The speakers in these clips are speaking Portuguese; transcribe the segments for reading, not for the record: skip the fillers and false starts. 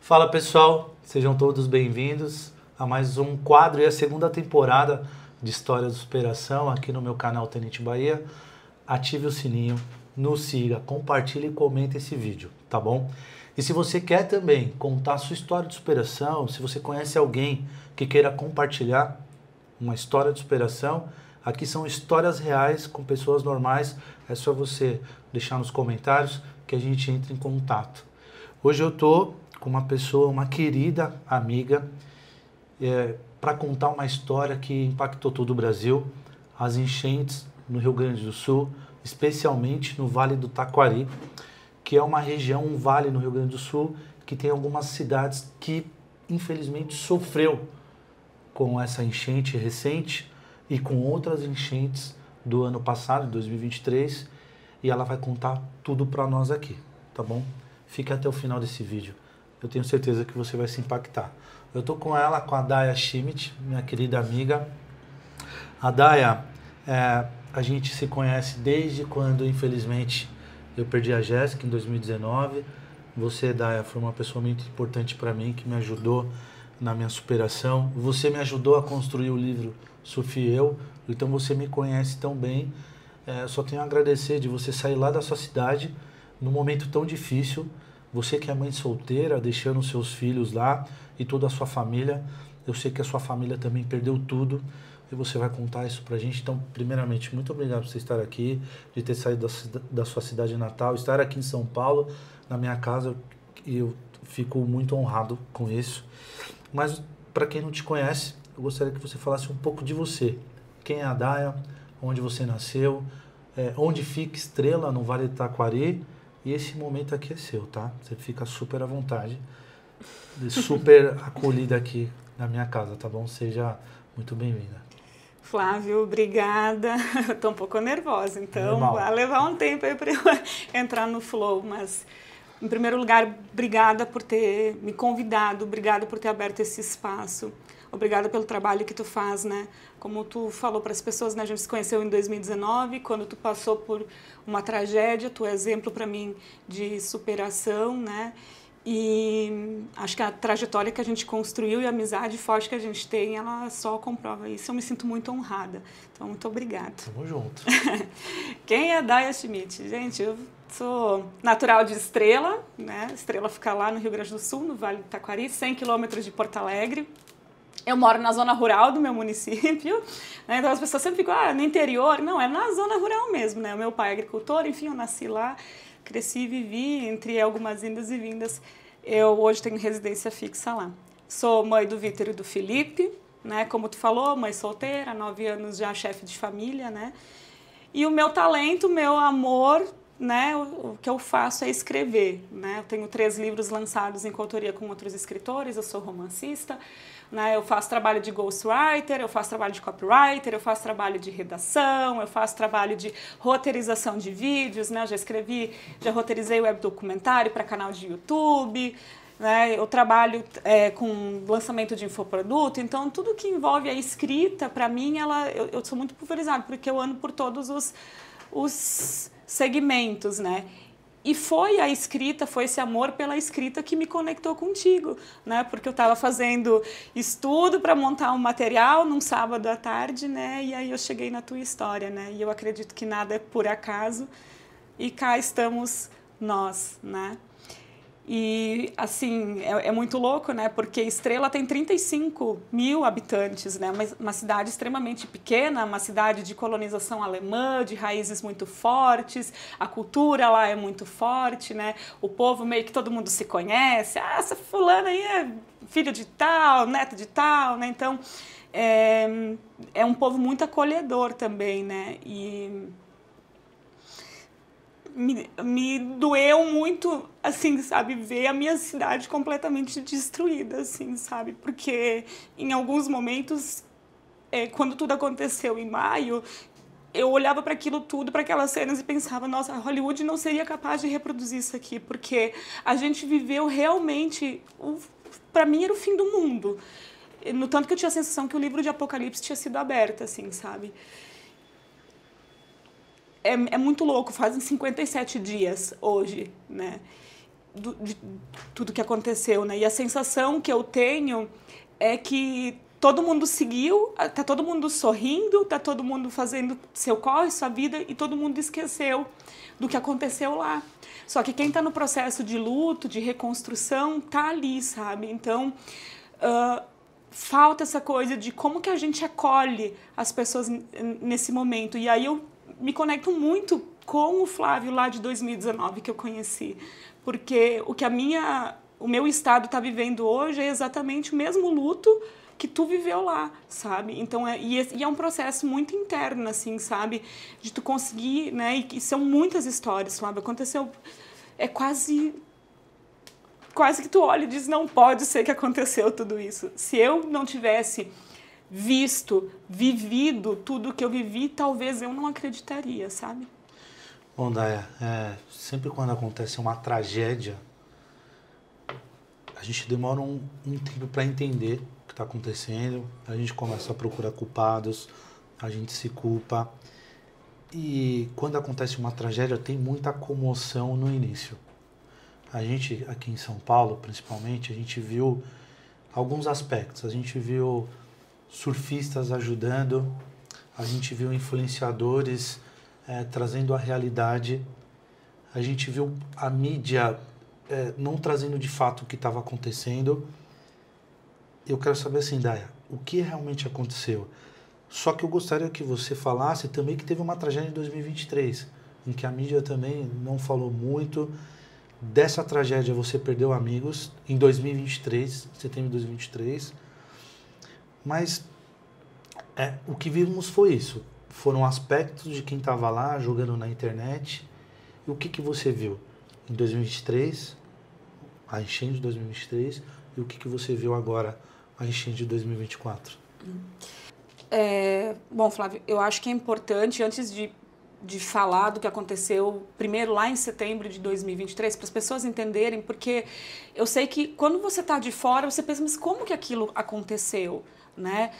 Fala pessoal, sejam todos bem-vindos a mais um quadro e a segunda temporada de História de Superação aqui no meu canal Tenente Bahia. Ative o sininho, nos siga, compartilhe e comente esse vídeo, tá bom? E se você quer também contar a sua história de superação, se você conhece alguém que queira compartilhar uma história de superação, aqui são histórias reais com pessoas normais, é só você deixar nos comentários que a gente entra em contato. Hoje eu tô com uma pessoa, uma querida amiga, para contar uma história que impactou todo o Brasil, as enchentes no Rio Grande do Sul, especialmente no Vale do Taquari, que é uma região, um vale no Rio Grande do Sul, que tem algumas cidades que infelizmente sofreu com essa enchente recente e com outras enchentes do ano passado, 2023, e ela vai contar tudo para nós aqui, tá bom? Fique até o final desse vídeo. Eu tenho certeza que você vai se impactar. Eu tô com ela, com a Daya Schmidt, minha querida amiga. A Daya, a gente se conhece desde quando, infelizmente, eu perdi a Jéssica em 2019. Você, Daya, foi uma pessoa muito importante para mim, que me ajudou na minha superação. Você me ajudou a construir o livro Sufi e Eu, então você me conhece tão bem. Só tenho a agradecer de você sair lá da sua cidade, num momento tão difícil. Você que é mãe solteira, deixando seus filhos lá e toda a sua família. Eu sei que a sua família também perdeu tudo e você vai contar isso pra gente. Então, primeiramente, muito obrigado por você estar aqui, de ter saído da sua cidade natal, estar aqui em São Paulo, na minha casa, e eu fico muito honrado com isso. Mas, para quem não te conhece, eu gostaria que você falasse um pouco de você. Quem é a Daya, onde você nasceu, onde fica Estrela, no Vale do Taquari. E esse momento aqui é seu, tá? Você fica super à vontade, super acolhida aqui na minha casa, tá bom? Seja muito bem-vinda. Flávio, obrigada. Eu tô um pouco nervosa, então Normal. vai levar um tempo aí para eu entrar no flow, mas em primeiro lugar, obrigada por ter me convidado, obrigada por ter aberto esse espaço. Obrigada pelo trabalho que tu faz, né? Como tu falou para as pessoas, né? A gente se conheceu em 2019, quando tu passou por uma tragédia, tu é exemplo para mim de superação, né? E acho que a trajetória que a gente construiu e a amizade forte que a gente tem, ela só comprova isso. Eu me sinto muito honrada. Então, muito obrigada. Tamo junto. Quem é a Daya Schmidt? Gente, eu sou natural de Estrela, né? Estrela fica lá no Rio Grande do Sul, no Vale do Taquari, 100 quilômetros de Porto Alegre. Eu moro na zona rural do meu município, né? Então as pessoas sempre ficam, no interior. Não, é na zona rural mesmo, né? O meu pai é agricultor, enfim, eu nasci lá, cresci e vivi entre algumas indas e vindas. Eu hoje tenho residência fixa lá. Sou mãe do Vitor e do Felipe, né? Como tu falou, mãe solteira, 9 anos já chefe de família, né? E o meu talento, o meu amor, né, o que eu faço é escrever, né? Eu tenho 3 livros lançados em coautoria com outros escritores, eu sou romancista, né? Eu faço trabalho de ghostwriter, eu faço trabalho de copywriter, eu faço trabalho de redação, eu faço trabalho de roteirização de vídeos, né? Já roteirizei webdocumentário para canal de YouTube, né? Eu trabalho com lançamento de infoproduto, então tudo que envolve a escrita, para mim, eu sou muito pulverizada, porque eu ando por todos os segmentos, né? E foi a escrita, foi esse amor pela escrita que me conectou contigo, né? Porque eu estava fazendo estudo para montar um material num sábado à tarde, né? E aí eu cheguei na tua história, né? E eu acredito que nada é por acaso e cá estamos nós, né? E, assim, é muito louco, né? Porque Estrela tem 35 mil habitantes, né? Uma cidade extremamente pequena, uma cidade de colonização alemã, de raízes muito fortes, a cultura lá é muito forte, né? O povo meio que todo mundo se conhece. Essa fulana aí é filho de tal, neto de tal, né? Então, é um povo muito acolhedor também, né? E me doeu muito, assim, sabe, ver a minha cidade completamente destruída, assim, sabe, porque em alguns momentos, quando tudo aconteceu em maio, eu olhava para aquilo tudo, para aquelas cenas e pensava, nossa, Hollywood não seria capaz de reproduzir isso aqui, porque a gente viveu realmente, para mim era o fim do mundo, no tanto que eu tinha a sensação que o livro de Apocalipse tinha sido aberto, assim, sabe. É muito louco, fazem 57 dias hoje, né? de tudo que aconteceu, né? E a sensação que eu tenho é que todo mundo seguiu, tá todo mundo sorrindo, tá todo mundo fazendo seu corre, sua vida, e todo mundo esqueceu do que aconteceu lá. Só que quem está no processo de luto, de reconstrução, tá ali, sabe? Então, falta essa coisa de como que a gente acolhe as pessoas nesse momento. E aí eu me conecto muito com o Flávio lá de 2019 que eu conheci. Porque o meu estado está vivendo hoje é exatamente o mesmo luto que tu viveu lá, sabe? Então, é um processo muito interno, assim, sabe? De tu conseguir, né? E são muitas histórias, sabe? Aconteceu... É quase que tu olha e diz, não pode ser que aconteceu tudo isso. Se eu não tivesse vivido tudo que eu vivi, talvez eu não acreditaria, sabe? Bom, Daya, sempre quando acontece uma tragédia, a gente demora um tempo para entender o que está acontecendo, a gente começa a procurar culpados, a gente se culpa. E quando acontece uma tragédia, tem muita comoção no início. A gente, aqui em São Paulo, principalmente, a gente viu alguns aspectos. A gente viu surfistas ajudando, a gente viu influenciadores trazendo a realidade, a gente viu a mídia não trazendo de fato o que estava acontecendo. Eu quero saber assim, Daya, o que realmente aconteceu? Só que eu gostaria que você falasse também que teve uma tragédia em 2023, em que a mídia também não falou muito. Dessa tragédia você perdeu amigos em 2023, setembro de 2023, mas o que vimos foi isso. Foram aspectos de quem estava lá jogando na internet. E o que você viu em 2023, a enchente de 2023, e o que você viu agora, a enchente de 2024? Bom, Flávio, eu acho que é importante, antes de falar do que aconteceu primeiro lá em setembro de 2023, para as pessoas entenderem, porque eu sei que quando você está de fora, você pensa, mas como que aquilo aconteceu? Né?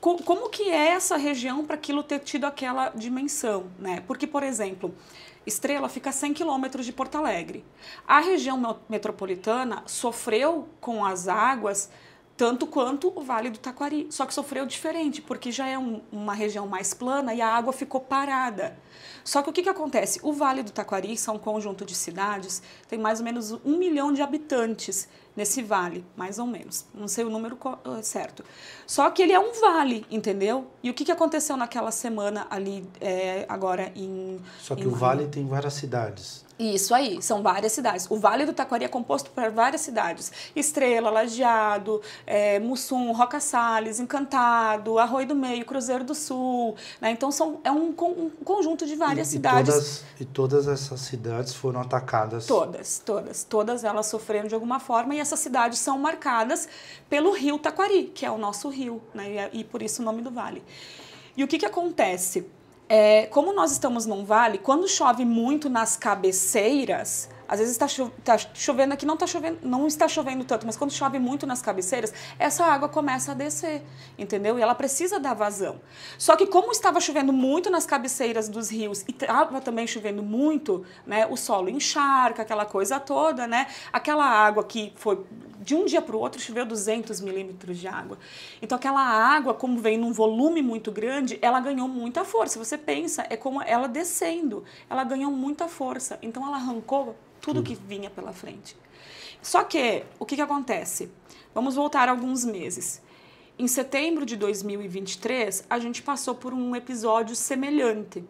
Como que é essa região para aquilo ter tido aquela dimensão? Né? Porque, por exemplo, Estrela fica a 100 quilômetros de Porto Alegre. A região metropolitana sofreu com as águas tanto quanto o Vale do Taquari, só que sofreu diferente, porque já é uma região mais plana e a água ficou parada. Só que o que acontece? O Vale do Taquari são um conjunto de cidades, tem mais ou menos 1 milhão de habitantes nesse vale, mais ou menos, não sei o número certo. Só que ele é um vale, entendeu? E o que aconteceu naquela semana ali, agora em... Só que o vale tem várias cidades. Isso aí, são várias cidades. O Vale do Taquari é composto por várias cidades. Estrela, Lajeado, Mussum, Roca Salles, Encantado, Arroio do Meio, Cruzeiro do Sul. Né? Então, é um conjunto de várias cidades. E todas essas cidades foram atacadas? Todas elas sofreram de alguma forma, e essas cidades são marcadas pelo rio Taquari, que é o nosso rio, né? E por isso o nome do vale. E o que acontece? Como nós estamos num vale, quando chove muito nas cabeceiras, às vezes está chovendo aqui, não está chovendo tanto, mas quando chove muito nas cabeceiras, essa água começa a descer, entendeu? E ela precisa dar vazão. Só que como estava chovendo muito nas cabeceiras dos rios e estava também chovendo muito, né, o solo encharca, aquela coisa toda, né? Aquela água que foi... De um dia para o outro, choveu 200 milímetros de água. Então, aquela água, como vem num volume muito grande, ela ganhou muita força. Você pensa, é como ela descendo. Ela ganhou muita força. Então, ela arrancou tudo que vinha pela frente. Só que, o que acontece? Vamos voltar alguns meses. Em setembro de 2023, a gente passou por um episódio semelhante,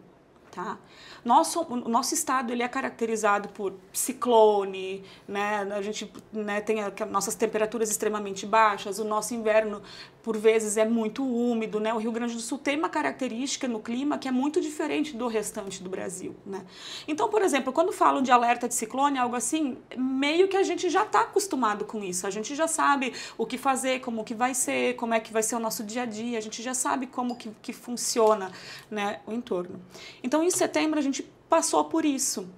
tá? O nosso estado ele é caracterizado por ciclone, né? A gente, né, tem nossas temperaturas extremamente baixas, o nosso inverno, por vezes, é muito úmido, né? O Rio Grande do Sul tem uma característica no clima que é muito diferente do restante do Brasil, né? Então, por exemplo, quando falam de alerta de ciclone, algo assim, meio que a gente já está acostumado com isso, a gente já sabe o que fazer, como que vai ser, como é que vai ser o nosso dia a dia, a gente já sabe como que funciona, né, o entorno. Então, em setembro, a gente passou por isso.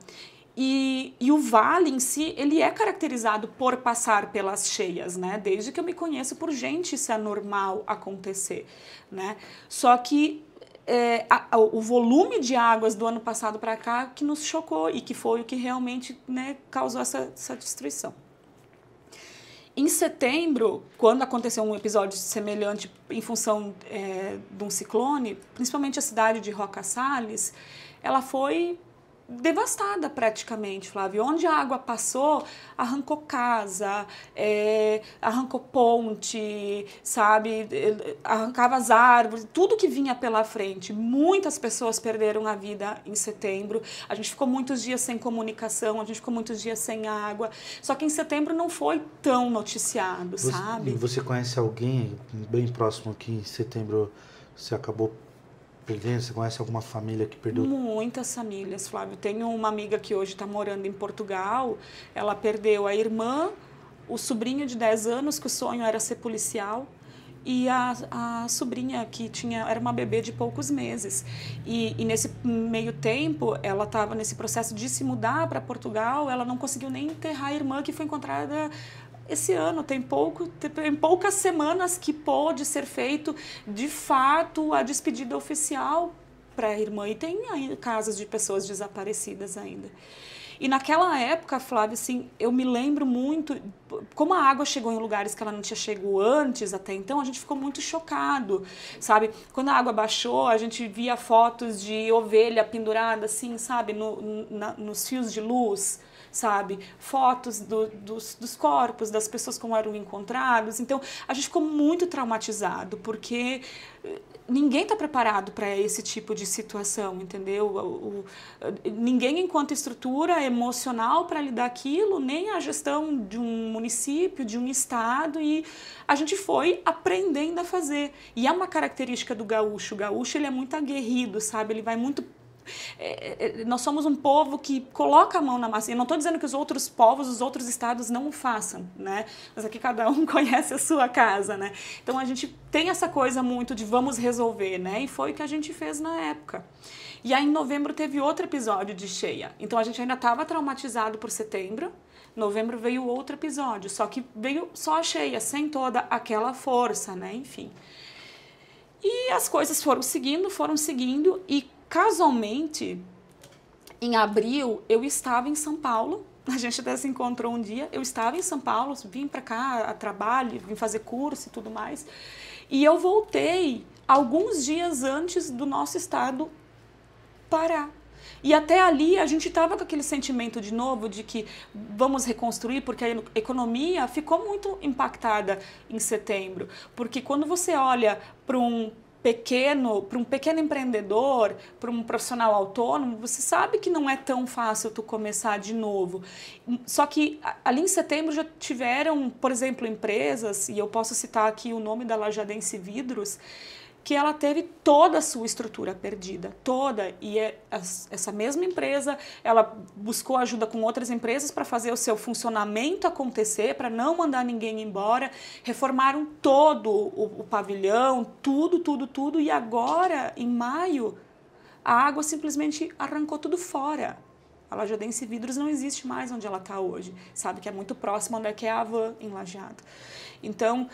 E o vale em si, ele é caracterizado por passar pelas cheias, né? Desde que eu me conheço por gente, isso é normal acontecer, né? Só que o volume de águas do ano passado para cá que nos chocou e que foi o que realmente, né, causou essa destruição. Em setembro, quando aconteceu um episódio semelhante em função de um ciclone, principalmente a cidade de Roca Salles, ela foi devastada praticamente, Flávio. Onde a água passou, arrancou casa, arrancou ponte, sabe, arrancava as árvores, tudo que vinha pela frente. Muitas pessoas perderam a vida em setembro. A gente ficou muitos dias sem comunicação, a gente ficou muitos dias sem água. Só que em setembro não foi tão noticiado, sabe? E você conhece alguém bem próximo que em setembro você acabou perdendo? Você conhece alguma família que perdeu? Muitas famílias, Flávio. Tenho uma amiga que hoje está morando em Portugal. Ela perdeu a irmã, o sobrinho de 10 anos, que o sonho era ser policial, e a sobrinha que era uma bebê de poucos meses. E nesse meio tempo, ela estava nesse processo de se mudar para Portugal, ela não conseguiu nem enterrar a irmã, que foi encontrada esse ano. Tem poucas semanas que pôde ser feito, de fato, a despedida oficial para a irmã. E tem aí casos de pessoas desaparecidas ainda. E naquela época, Flávio, assim, eu me lembro muito, como a água chegou em lugares que ela não tinha chegado antes até então, a gente ficou muito chocado, sabe? Quando a água baixou, a gente via fotos de ovelha pendurada, assim, sabe, nos fios de luz, sabe? Fotos dos corpos, das pessoas como eram encontrados. Então, a gente ficou muito traumatizado, porque ninguém está preparado para esse tipo de situação, entendeu? Ninguém, enquanto estrutura emocional para lidar aquilo, nem a gestão de um município, de um estado, e a gente foi aprendendo a fazer. E é uma característica do gaúcho. O gaúcho, ele é muito aguerrido, sabe? Ele vai muito... nós somos um povo que coloca a mão na massa. Eu não estou dizendo que os outros povos, os outros estados não o façam, né? Mas aqui cada um conhece a sua casa, né? Então a gente tem essa coisa muito de vamos resolver, né? E foi o que a gente fez na época. E aí em novembro teve outro episódio de cheia. Então a gente ainda estava traumatizado por setembro. Novembro veio outro episódio, só que veio só a cheia, sem toda aquela força, né? Enfim. E as coisas foram seguindo e casualmente, em abril, eu estava em São Paulo. A gente até se encontrou um dia. Eu estava em São Paulo, vim para cá a trabalho, vim fazer curso e tudo mais. E eu voltei alguns dias antes do nosso estado parar. E até ali a gente estava com aquele sentimento de novo de que vamos reconstruir, porque a economia ficou muito impactada em setembro. Porque quando você olha para um pequeno empreendedor, para um profissional autônomo, você sabe que não é tão fácil tu começar de novo. Só que ali em setembro já tiveram, por exemplo, empresas, e eu posso citar aqui o nome da Lajadense Vidros, que ela teve toda a sua estrutura perdida, toda. E essa mesma empresa, ela buscou ajuda com outras empresas para fazer o seu funcionamento acontecer, para não mandar ninguém embora. Reformaram todo o pavilhão, tudo. E agora, em maio, a água simplesmente arrancou tudo fora. A Lajadense Vidros não existe mais onde ela está hoje. Sabe que é muito próximo onde é a Havan, em Lajeado. Então,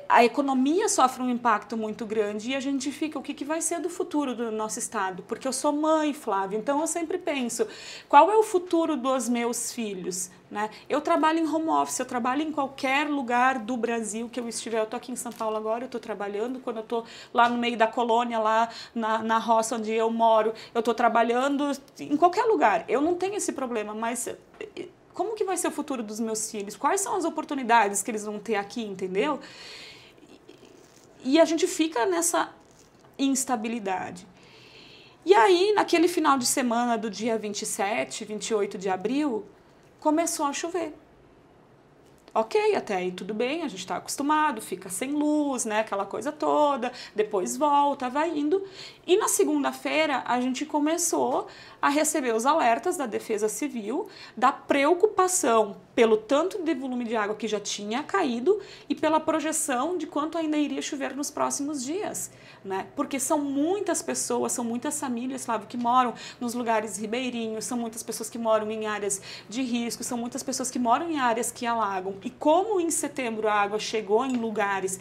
a economia sofre um impacto muito grande e a gente fica, o que vai ser do futuro do nosso estado? Porque eu sou mãe, Flávio, então eu sempre penso, qual é o futuro dos meus filhos? Né? Eu trabalho em home office, eu trabalho em qualquer lugar do Brasil que eu estiver. Eu estou aqui em São Paulo agora, eu estou trabalhando. Quando eu estou lá no meio da colônia, lá na roça onde eu moro, eu estou trabalhando em qualquer lugar. Eu não tenho esse problema, mas... como que vai ser o futuro dos meus filhos? Quais são as oportunidades que eles vão ter aqui, entendeu? E a gente fica nessa instabilidade. E aí, naquele final de semana do dia 27, 28 de abril, começou a chover. Ok, até aí tudo bem, a gente está acostumado, fica sem luz, né, aquela coisa toda, depois volta, vai indo. E na segunda-feira a gente começou a receber os alertas da Defesa Civil, da preocupação pelo tanto de volume de água que já tinha caído e pela projeção de quanto ainda iria chover nos próximos dias, né? Porque são muitas pessoas, são muitas famílias, Flávio, que moram nos lugares ribeirinhos, são muitas pessoas que moram em áreas de risco, são muitas pessoas que moram em áreas que alagam. E como em setembro a água chegou em lugares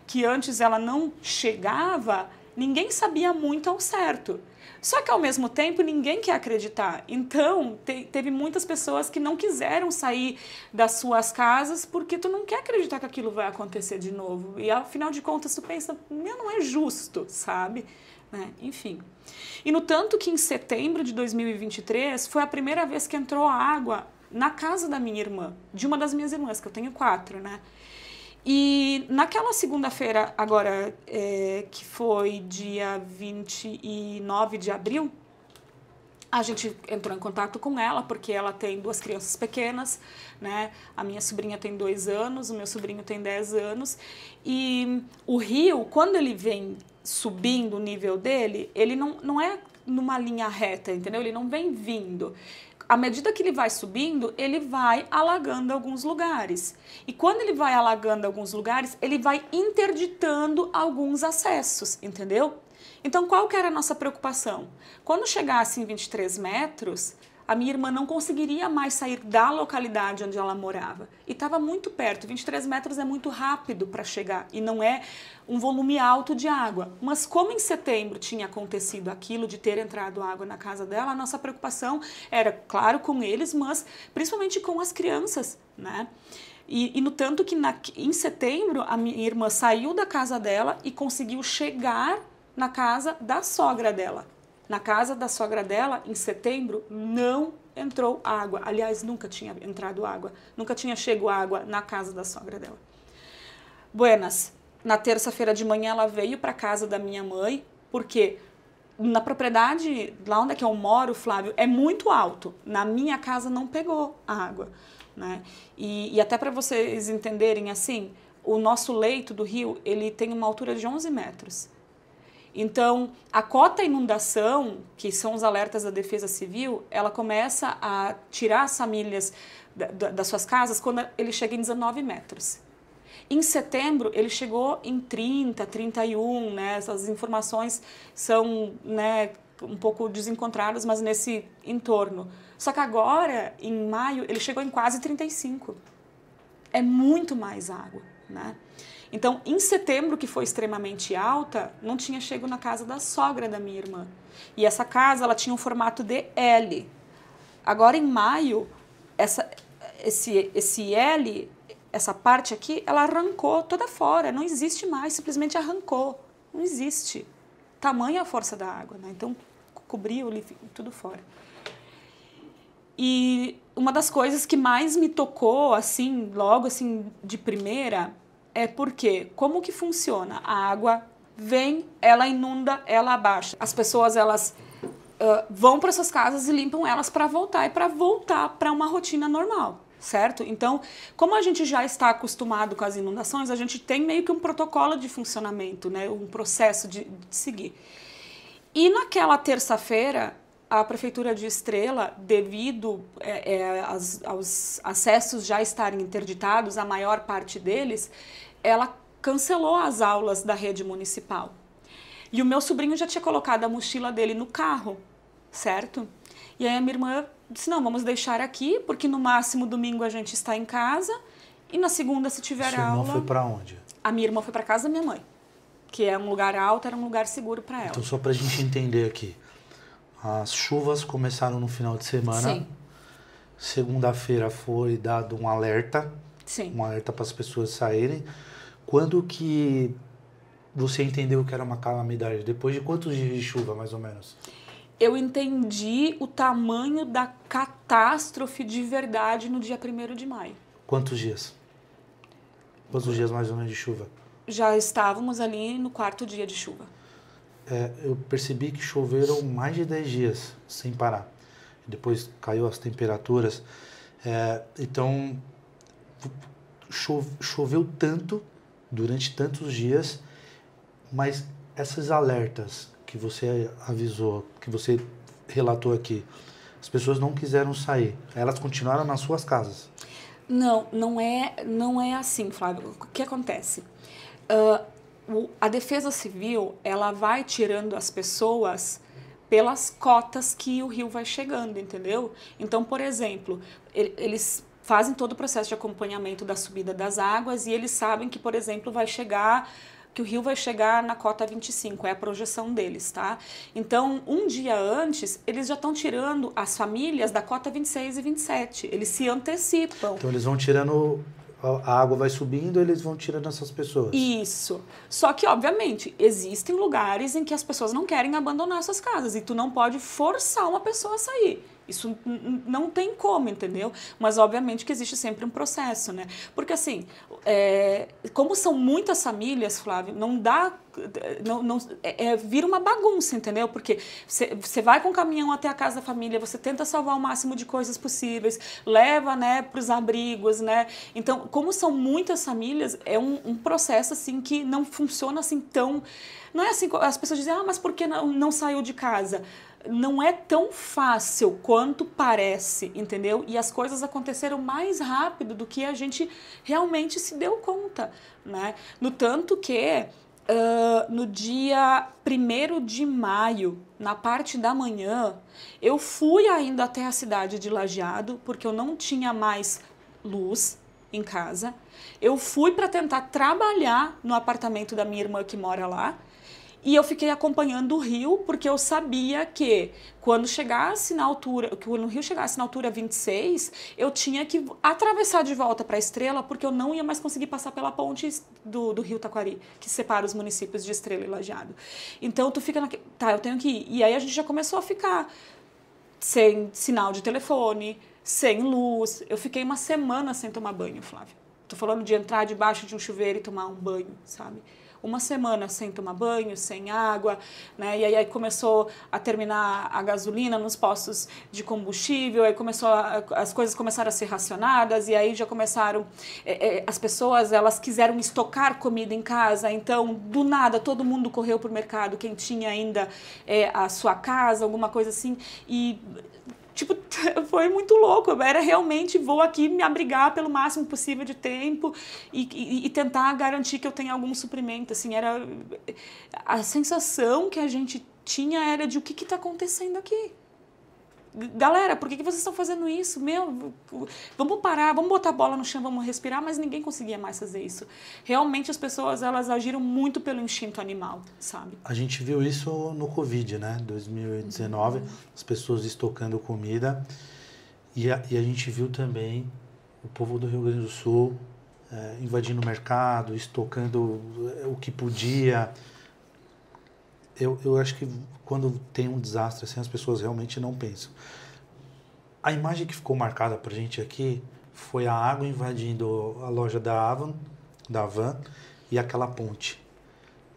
que antes ela não chegava, ninguém sabia muito ao certo. Só que, ao mesmo tempo, ninguém quer acreditar. Então, teve muitas pessoas que não quiseram sair das suas casas porque tu não quer acreditar que aquilo vai acontecer de novo. E, afinal de contas, tu pensa, não é justo, sabe? Né? Enfim. E no tanto que em setembro de 2023 foi a primeira vez que entrou água na casa da minha irmã, de uma das minhas irmãs, que eu tenho 4, né? E naquela segunda-feira, agora, que foi dia 29 de abril, a gente entrou em contato com ela, porque ela tem 2 crianças pequenas, né? A minha sobrinha tem 2 anos, o meu sobrinho tem 10 anos. E o rio, quando ele vem subindo o nível dele, ele não é numa linha reta, entendeu? Ele não vem vindo. À medida que ele vai subindo, ele vai alagando alguns lugares. E quando ele vai alagando alguns lugares, ele vai interditando alguns acessos, entendeu? Então, qual que era a nossa preocupação? Quando chegasse em 23 metros, a minha irmã não conseguiria mais sair da localidade onde ela morava. E estava muito perto, 23 metros é muito rápido para chegar e não é um volume alto de água. Mas como em setembro tinha acontecido aquilo de ter entrado água na casa dela, a nossa preocupação era, claro, com eles, mas principalmente com as crianças, né? E no tanto que em setembro a minha irmã saiu da casa dela e conseguiu chegar na casa da sogra dela. Na casa da sogra dela, em setembro, não entrou água. Aliás, nunca tinha entrado água. Nunca tinha chegado água na casa da sogra dela. Buenas, na terça-feira de manhã ela veio para casa da minha mãe, porque na propriedade, lá onde é que eu moro, Flávio, é muito alto. Na minha casa não pegou água, né? E até para vocês entenderem, assim, o nosso leito do rio, ele tem uma altura de 11 metros. Então, a cota inundação, que são os alertas da Defesa Civil, ela começa a tirar as famílias das suas casas quando ele chega em 19 metros. Em setembro, ele chegou em 30, 31, né? Essas informações são, né, um pouco desencontradas, mas nesse entorno. Só que agora, em maio, ele chegou em quase 35. É muito mais água, né? Então, em setembro, que foi extremamente alta, não tinha chego na casa da sogra da minha irmã. E essa casa, ela tinha um formato de L. Agora, em maio, esse L, essa parte aqui, ela arrancou toda fora. Não existe mais, simplesmente arrancou. Não existe. Tamanha a força da água, né? Então, cobriu tudo fora. E uma das coisas que mais me tocou, assim, logo assim, de primeira, é porque, como que funciona? A água vem, ela inunda, ela abaixa. As pessoas, elas vão para suas casas e limpam elas para voltar para uma rotina normal, certo? Então, como a gente já está acostumado com as inundações, a gente tem meio que um protocolo de funcionamento, né? Um processo de seguir. E naquela terça-feira, a Prefeitura de Estrela, devido aos acessos já estarem interditados, a maior parte deles, ela cancelou as aulas da rede municipal. E o meu sobrinho já tinha colocado a mochila dele no carro, certo? E aí a minha irmã disse, não, vamos deixar aqui, porque no máximo domingo a gente está em casa, e na segunda, se tiver aula... Sua irmã foi para onde? A minha irmã foi para casa da minha mãe, que é um lugar alto, era um lugar seguro para ela. Então, só para a gente entender aqui, as chuvas começaram no final de semana. Sim. Segunda-feira foi dado um alerta. Sim. Um alerta para as pessoas saírem. Quando que você entendeu que era uma calamidade? Depois de quantos dias de chuva, mais ou menos? Eu entendi o tamanho da catástrofe de verdade no dia 1º de maio. Quantos dias? Quantos dias mais ou menos de chuva? Já estávamos ali no 4º dia de chuva. Eu percebi que choveram mais de 10 dias sem parar. Depois caiu as temperaturas. Então, choveu tanto, durante tantos dias, mas esses alertas que você avisou, que você relatou aqui, as pessoas não quiseram sair. Elas continuaram nas suas casas. Não é assim, Flávio. O que acontece? A Defesa Civil, ela vai tirando as pessoas pelas cotas que o rio vai chegando, entendeu? Então, por exemplo, eles fazem todo o processo de acompanhamento da subida das águas e eles sabem que, por exemplo, vai chegar, que o rio vai chegar na cota 25, é a projeção deles, tá? Então, um dia antes, eles já estão tirando as famílias da cota 26 e 27. Eles se antecipam. Então eles vão tirando, a água vai subindo, eles vão tirando essas pessoas. Isso. Só que, obviamente, existem lugares em que as pessoas não querem abandonar suas casas e tu não pode forçar uma pessoa a sair. Isso não tem como, entendeu? Mas, obviamente, que existe sempre um processo, né? Porque, assim, como são muitas famílias, Flávio, não dá... vira uma bagunça, entendeu? Porque você vai com o caminhão até a casa da família, você tenta salvar o máximo de coisas possíveis, leva, né, para os abrigos, né? Então, como são muitas famílias, é um processo, assim, que não funciona, assim, tão... Não é assim, as pessoas dizem, mas por que não saiu de casa? Não é tão fácil quanto parece, entendeu? E as coisas aconteceram mais rápido do que a gente realmente se deu conta, né? No tanto que no dia 1º de maio, na parte da manhã, eu fui ainda até a cidade de Lajeado, porque eu não tinha mais luz em casa. Eu fui para tentar trabalhar no apartamento da minha irmã que mora lá. E eu fiquei acompanhando o rio, porque eu sabia que quando o rio chegasse na altura 26, eu tinha que atravessar de volta para a Estrela, porque eu não ia mais conseguir passar pela ponte do rio Taquari, que separa os municípios de Estrela e Lajeado. Então, tu fica tá, eu tenho que ir. E aí a gente já começou a ficar sem sinal de telefone, sem luz. Eu fiquei uma semana sem tomar banho, Flávia. Tô falando de entrar debaixo de um chuveiro e tomar um banho, sabe? Uma semana sem tomar banho, sem água, né? E aí começou a terminar a gasolina nos postos de combustível, aí as coisas começaram a ser racionadas, e aí já começaram, as pessoas, elas quiseram estocar comida em casa, então, do nada, todo mundo correu para o mercado, quem tinha ainda a sua casa, alguma coisa assim, e... Tipo, foi muito louco. Eu era realmente, vou aqui me abrigar pelo máximo possível de tempo e tentar garantir que eu tenha algum suprimento. Assim, era... A sensação que a gente tinha era de o que está acontecendo aqui. Galera, por que vocês estão fazendo isso? Vamos parar, vamos botar a bola no chão, vamos respirar, mas ninguém conseguia mais fazer isso. Realmente as pessoas, elas agiram muito pelo instinto animal, sabe? A gente viu isso no Covid, né? 2019, as pessoas estocando comida e a gente viu também o povo do Rio Grande do Sul invadindo o mercado, estocando o que podia. Eu acho que quando tem um desastre assim, as pessoas realmente não pensam. A imagem que ficou marcada pra gente aqui foi a água invadindo a loja da Havan e aquela ponte.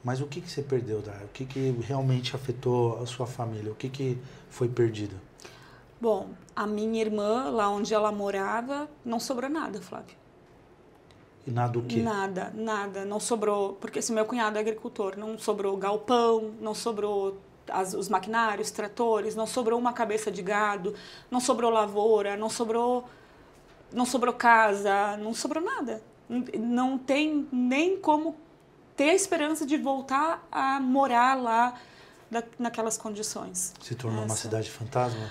Mas o que você perdeu, Dara? O que realmente afetou a sua família? O que foi perdido? Bom, a minha irmã, lá onde ela morava, não sobrou nada, Flávio. E nada o quê? Nada. Não sobrou, porque esse meu cunhado é agricultor, não sobrou galpão, não sobrou os maquinários, tratores, não sobrou uma cabeça de gado, não sobrou lavoura, não sobrou casa, não sobrou nada. Não tem nem como ter a esperança de voltar a morar lá naquelas condições. Se tornou uma cidade fantasma?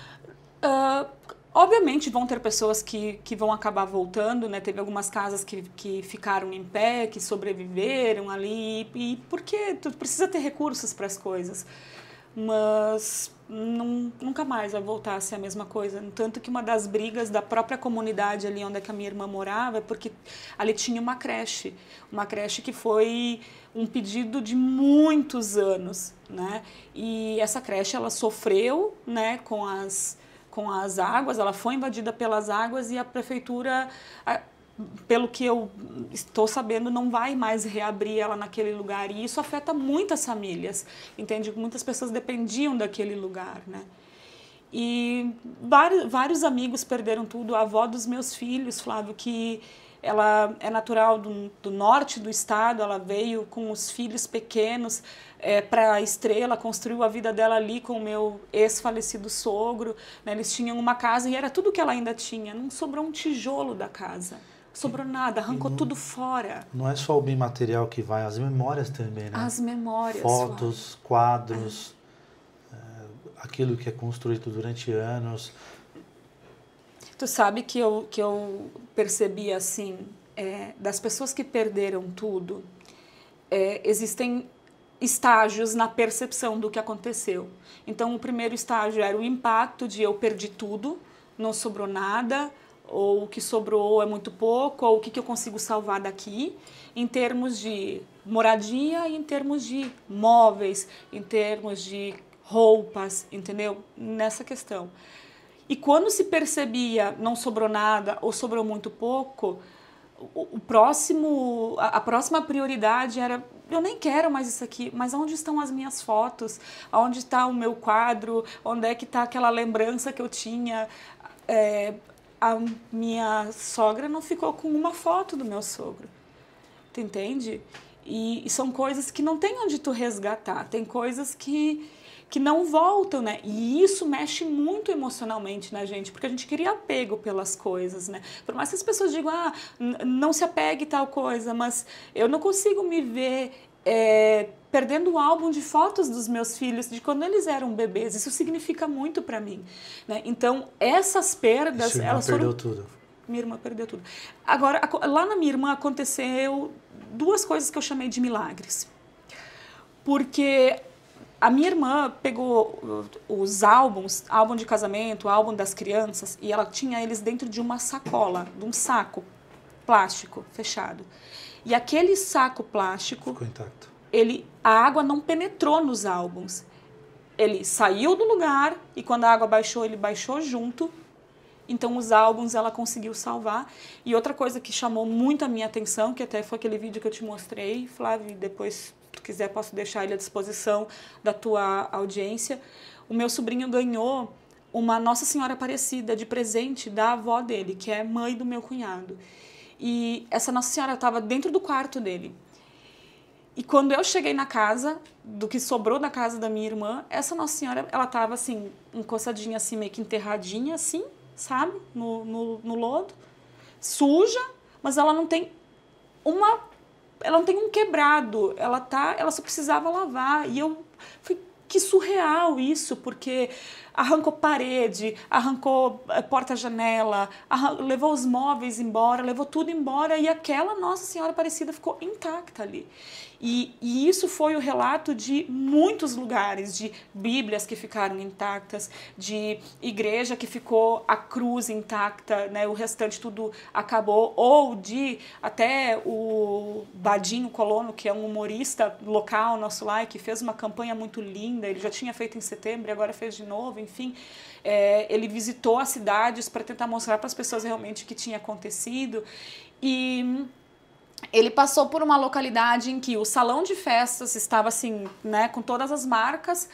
Obviamente vão ter pessoas que vão acabar voltando, né? Teve algumas casas que ficaram em pé, que sobreviveram ali, e porque tu precisa ter recursos para as coisas. Mas nunca mais vai voltar a ser a mesma coisa. Tanto que uma das brigas da própria comunidade ali onde é que a minha irmã morava é porque ali tinha uma creche que foi um pedido de muitos anos, né? E essa creche, ela sofreu, né, com as águas, ela foi invadida pelas águas e a prefeitura, pelo que eu estou sabendo, não vai mais reabrir ela naquele lugar. E isso afeta muitas famílias, entende? Muitas pessoas dependiam daquele lugar, né? E vários amigos perderam tudo. A avó dos meus filhos, Flávio, que ela é natural do norte do estado, ela veio com os filhos pequenos para a Estrela, construiu a vida dela ali com o meu ex-falecido sogro, né? Eles tinham uma casa e era tudo que ela ainda tinha, não sobrou um tijolo da casa, sobrou nada, arrancou tudo fora. Não é só o bem material que vai, as memórias também, né? As memórias. Fotos, quadros, aquilo que é construído durante anos. Tu sabe que eu percebi assim, das pessoas que perderam tudo, existem estágios na percepção do que aconteceu. Então, o primeiro estágio era o impacto de eu perdi tudo, não sobrou nada, ou o que sobrou é muito pouco, ou o que eu consigo salvar daqui, em termos de moradia e em termos de móveis, em termos de roupas, entendeu? Nessa questão. E quando se percebia não sobrou nada ou sobrou muito pouco, a próxima prioridade era: eu nem quero mais isso aqui, mas onde estão as minhas fotos? Onde está o meu quadro? Onde é que está aquela lembrança que eu tinha? A minha sogra não ficou com uma foto do meu sogro. Tu entende? E são coisas que não tem onde tu resgatar. Tem coisas que não voltam, né? E isso mexe muito emocionalmente na gente, porque a gente cria apego pelas coisas, né? Por mais que as pessoas digam, não se apegue tal coisa, mas eu não consigo me ver perdendo o álbum de fotos dos meus filhos de quando eles eram bebês. Isso significa muito para mim, né? Então, essas perdas, elas foram... tudo. Minha irmã perdeu tudo. Agora, lá na minha irmã aconteceu 2 coisas que eu chamei de milagres. Porque a minha irmã pegou os álbuns, álbum de casamento, álbum das crianças, e ela tinha eles dentro de uma sacola, de um saco plástico fechado. E aquele saco plástico... Ficou intacto. A água não penetrou nos álbuns. Ele saiu do lugar e quando a água baixou, ele baixou junto. Então, os álbuns ela conseguiu salvar. E outra coisa que chamou muito a minha atenção, que até foi aquele vídeo que eu te mostrei, Flávio, depois, se tu quiser, posso deixar ele à disposição da tua audiência. O meu sobrinho ganhou uma Nossa Senhora Aparecida de presente da avó dele, que é mãe do meu cunhado. E essa Nossa Senhora estava dentro do quarto dele. E quando eu cheguei na casa, do que sobrou da casa da minha irmã, essa Nossa Senhora, ela estava assim, encostadinha assim, meio que enterradinha assim, sabe? No lodo, suja, mas ela não tem um quebrado, ela só precisava lavar. E eu fui, que surreal isso, porque arrancou parede, arrancou porta-janela, levou os móveis embora, levou tudo embora, e aquela Nossa Senhora Aparecida ficou intacta ali. E isso foi o relato de muitos lugares, de Bíblias que ficaram intactas, de igreja que ficou a cruz intacta, né, o restante tudo acabou, ou de até o Badinho Colono, que é um humorista local nosso lá, que fez uma campanha muito linda, ele já tinha feito em setembro e agora fez de novo, enfim, ele visitou as cidades para tentar mostrar para as pessoas realmente o que tinha acontecido. E ele passou por uma localidade em que o salão de festas estava assim, né, com todas as marcas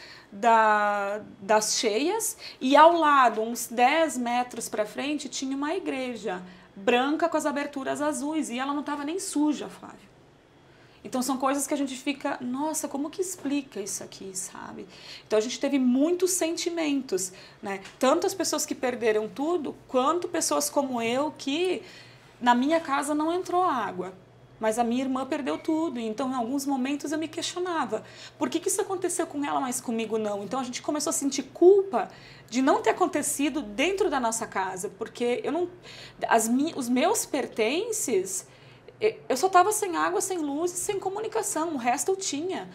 das cheias, e ao lado, uns 10 metros para frente, tinha uma igreja branca com as aberturas azuis, e ela não estava nem suja, Flávio. Então são coisas que a gente fica, nossa, como que explica isso aqui, sabe? Então a gente teve muitos sentimentos, né? Tanto as pessoas que perderam tudo, quanto pessoas como eu que na minha casa não entrou água. Mas a minha irmã perdeu tudo, então em alguns momentos eu me questionava, por que isso aconteceu com ela, mas comigo não? Então a gente começou a sentir culpa de não ter acontecido dentro da nossa casa, porque os meus pertences, eu só estava sem água, sem luz e sem comunicação, o resto eu tinha.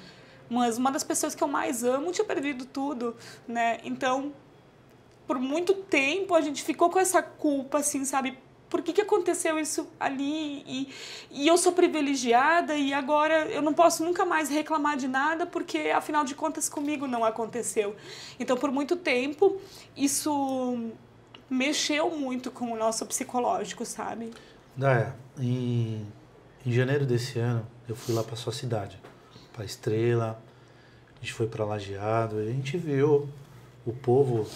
Mas uma das pessoas que eu mais amo tinha perdido tudo, né? Então, por muito tempo a gente ficou com essa culpa, assim, sabe? Por que aconteceu isso ali? E eu sou privilegiada e agora eu não posso nunca mais reclamar de nada porque, afinal de contas, comigo não aconteceu. Então, por muito tempo, isso mexeu muito com o nosso psicológico, sabe? Daya, em janeiro desse ano, eu fui lá para sua cidade, para Estrela, a gente foi para Lajeado, a gente viu o povo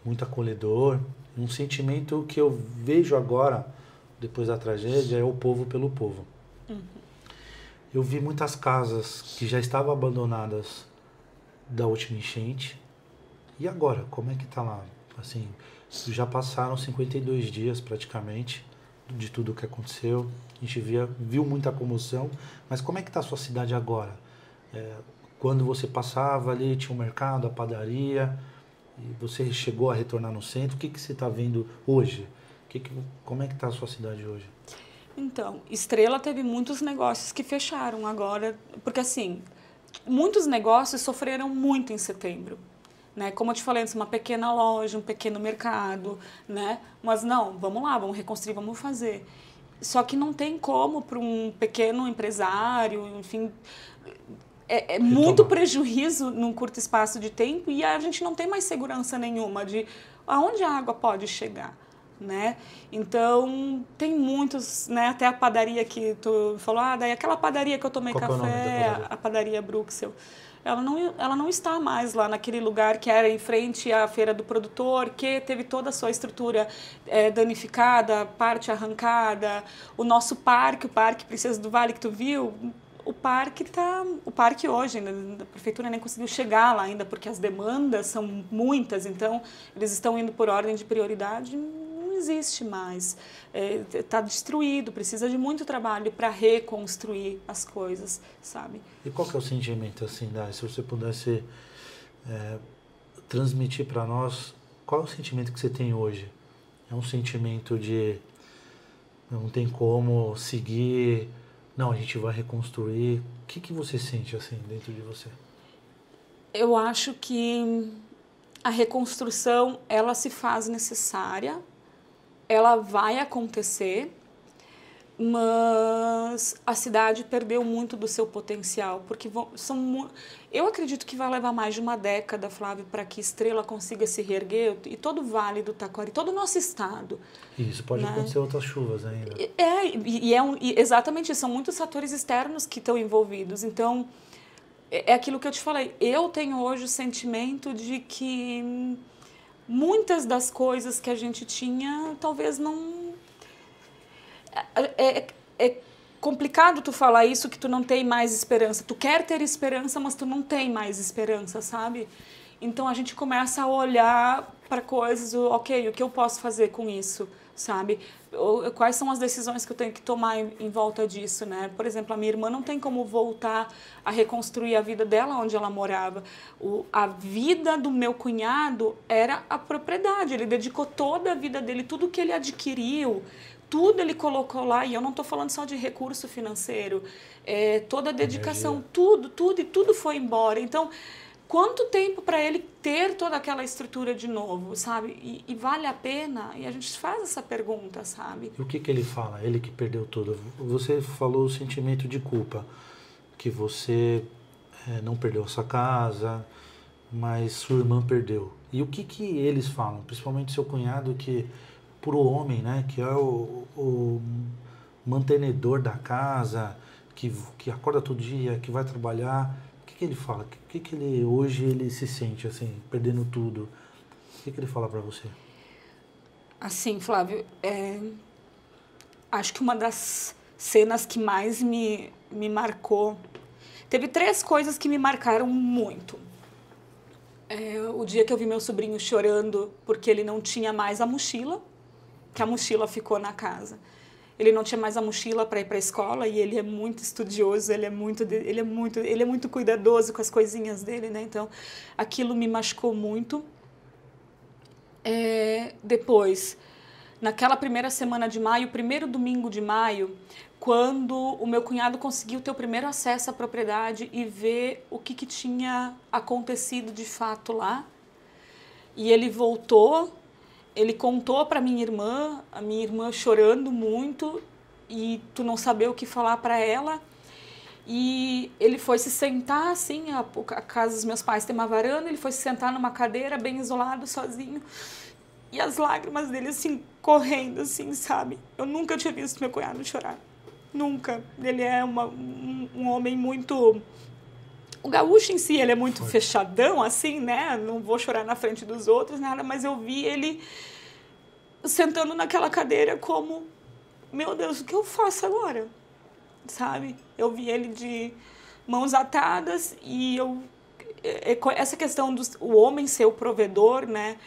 muito acolhedor. Um sentimento que eu vejo agora, depois da tragédia, é o povo pelo povo. Uhum. Eu vi muitas casas que já estavam abandonadas da última enchente. E agora, como é que tá lá? Assim, já passaram 52 dias praticamente de tudo o que aconteceu. A gente viu muita comoção. Mas como é que tá a sua cidade agora? Quando você passava ali, tinha um mercado, a padaria... E você chegou a retornar no centro, o que você está vendo hoje? Como é que está a sua cidade hoje? Então, Estrela teve muitos negócios que fecharam agora, porque assim, muitos negócios sofreram muito em setembro. Né? Como eu te falei antes, uma pequena loja, um pequeno mercado, né? Mas não, vamos lá, vamos reconstruir, vamos fazer. Só que não tem como para um pequeno empresário, enfim, é muito prejuízo num curto espaço de tempo e a gente não tem mais segurança nenhuma de aonde a água pode chegar, né? Então, tem muitos, né? Até a padaria que tu falou, daí aquela padaria que eu tomei Qual que é o nome da café, padaria? a padaria Bruxel, ela não está mais lá naquele lugar que era em frente à feira do produtor, que teve toda a sua estrutura danificada, parte arrancada, o nosso parque, o Parque Princesa do Vale que tu viu, o parque hoje, a prefeitura nem conseguiu chegar lá ainda, porque as demandas são muitas, então eles estão indo por ordem de prioridade, não existe mais. Está destruído, precisa de muito trabalho para reconstruir as coisas, sabe? E qual que é o sentimento, assim, se você pudesse transmitir para nós, qual é o sentimento que você tem hoje? É um sentimento de não tem como seguir, não, a gente vai reconstruir. O que você sente, assim, dentro de você? Eu acho que a reconstrução, ela se faz necessária, ela vai acontecer, mas a cidade perdeu muito do seu potencial, porque eu acredito que vai levar mais de uma década, Flávio, para que Estrela consiga se reerguer, e todo o Vale do Taquari, todo o nosso estado. E isso pode acontecer outras chuvas ainda. Exatamente isso, são muitos fatores externos que estão envolvidos, então é aquilo que eu te falei, eu tenho hoje o sentimento de que muitas das coisas que a gente tinha, talvez não... É complicado tu falar isso, que tu não tem mais esperança. Tu quer ter esperança, mas tu não tem mais esperança, sabe? Então a gente começa a olhar para coisas, ok, o que eu posso fazer com isso, sabe? Quais são as decisões que eu tenho que tomar em volta disso, né? Por exemplo, a minha irmã não tem como voltar a reconstruir a vida dela onde ela morava. A vida do meu cunhado era a propriedade, ele dedicou toda a vida dele, tudo que ele adquiriu, tudo ele colocou lá, e eu não estou falando só de recurso financeiro, toda a dedicação, tudo foi embora. Então, quanto tempo para ele ter toda aquela estrutura de novo, sabe? E vale a pena? E a gente faz essa pergunta, sabe? E o que ele fala, ele que perdeu tudo? Você falou o sentimento de culpa, que você não perdeu a sua casa, mas sua irmã perdeu. E o que eles falam, principalmente seu cunhado, que pro homem, né, que é o mantenedor da casa, que acorda todo dia, que vai trabalhar, o que ele fala? O que ele hoje ele se sente assim, perdendo tudo? O que ele fala para você? Assim, Flávio, acho que uma das cenas que mais me marcou, teve 3 coisas que me marcaram muito. O dia que eu vi meu sobrinho chorando porque ele não tinha mais a mochila, que a mochila ficou na casa. Ele não tinha mais a mochila para ir para a escola e ele é muito estudioso, ele é muito cuidadoso com as coisinhas dele, né? Então, aquilo me machucou muito. Depois, naquela primeira semana de maio, primeiro domingo de maio, quando o meu cunhado conseguiu ter o primeiro acesso à propriedade e ver o que tinha acontecido de fato lá, e ele voltou. Ele contou para a minha irmã chorando muito e tu não saber o que falar para ela. E ele foi se sentar assim, a casa dos meus pais tem uma varanda, ele foi se sentar numa cadeira bem isolado, sozinho. E as lágrimas dele assim, correndo assim, sabe? Eu nunca tinha visto meu cunhado chorar. Nunca. Ele é um homem muito... O gaúcho em si, ele é muito fechadão, assim, né? Não vou chorar na frente dos outros, nada, mas eu vi ele sentando naquela cadeira como, meu Deus, o que eu faço agora? Sabe? Eu vi ele de mãos atadas e essa questão do o homem ser o provedor, né?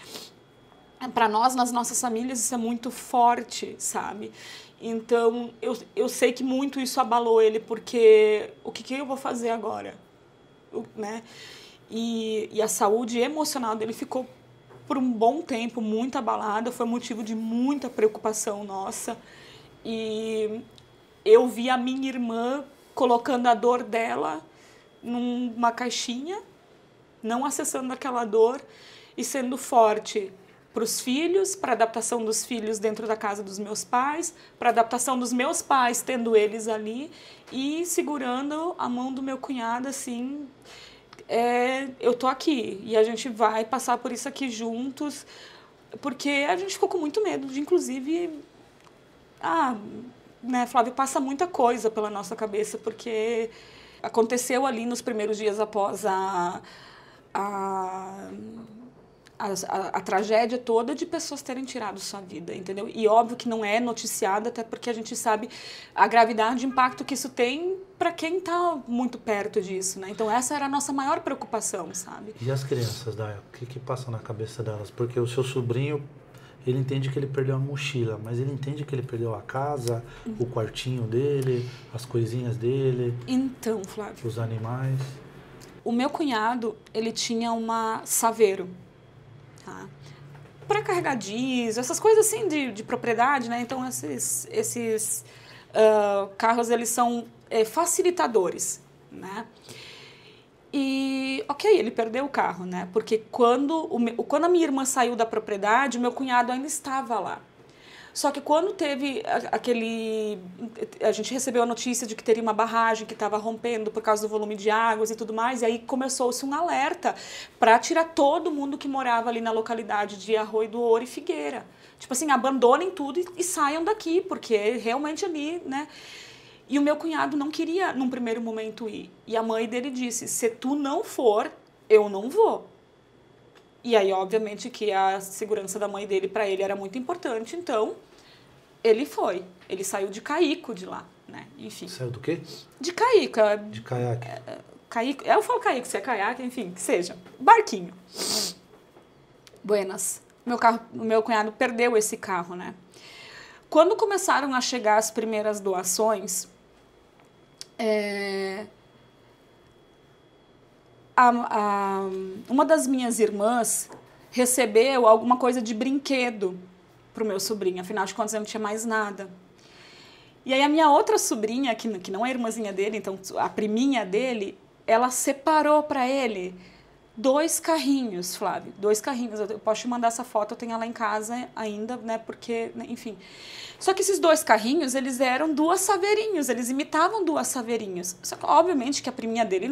Para nós, nas nossas famílias, isso é muito forte, sabe? Então, eu sei que muito isso abalou ele, porque o que eu vou fazer agora? Né? E a saúde emocional dele ficou por um bom tempo muito abalada, foi motivo de muita preocupação nossa. E eu vi a minha irmã colocando a dor dela numa caixinha, não acessando aquela dor e sendo forte para os filhos, para a adaptação dos filhos dentro da casa dos meus pais, para a adaptação dos meus pais, tendo eles ali, e segurando a mão do meu cunhado, assim, eu tô aqui, e a gente vai passar por isso aqui juntos, porque a gente ficou com muito medo de, inclusive, né, Flávio, passa muita coisa pela nossa cabeça, porque aconteceu ali nos primeiros dias após a tragédia toda de pessoas terem tirado sua vida, entendeu? E óbvio que não é noticiada, até porque a gente sabe a gravidade de impacto que isso tem para quem está muito perto disso, né? Então essa era a nossa maior preocupação, sabe? E as crianças, Daya, o que passa na cabeça delas? Porque o seu sobrinho, ele entende que ele perdeu a mochila, mas ele entende que ele perdeu a casa, o quartinho dele, as coisinhas dele. Então, Flávio, os animais. O meu cunhado, ele tinha uma Saveiro. Tá? Para carregar diesel, essas coisas assim de propriedade, né? Então esses carros, eles são facilitadores, né? E, ok, ele perdeu o carro, né? Porque quando a minha irmã saiu da propriedade, o meu cunhado ainda estava lá. Só que quando teve a gente recebeu a notícia de que teria uma barragem que estava rompendo por causa do volume de águas e tudo mais, e aí começou-se um alerta para tirar todo mundo que morava ali na localidade de Arroio do Ouro e Figueira. Tipo assim, abandonem tudo e saiam daqui, porque realmente ali, né? E o meu cunhado não queria, num primeiro momento, ir. E a mãe dele disse, se tu não for, eu não vou. E aí, obviamente, que a segurança da mãe dele, para ele, era muito importante. Então, ele foi. Ele saiu de Caico de lá, né? Enfim. Saiu do quê? De Caico. De caiaque. Caico, eu falo Caico, se é caiaque, enfim, que seja. Barquinho. Buenas. O meu cunhado perdeu esse carro, né? Quando começaram a chegar as primeiras doações, uma das minhas irmãs recebeu alguma coisa de brinquedo para o meu sobrinho, afinal de contas eu não tinha mais nada. E aí a minha outra sobrinha, que não é a irmãzinha dele, então a priminha dele, ela separou para ele 2 carrinhos, Flávio, 2 carrinhos. Eu posso te mandar essa foto, eu tenho ela em casa ainda, né, porque, enfim. Só que esses 2 carrinhos, eles eram 2 saveirinhos, eles imitavam 2 saveirinhos. Só que, obviamente, que a priminha dele,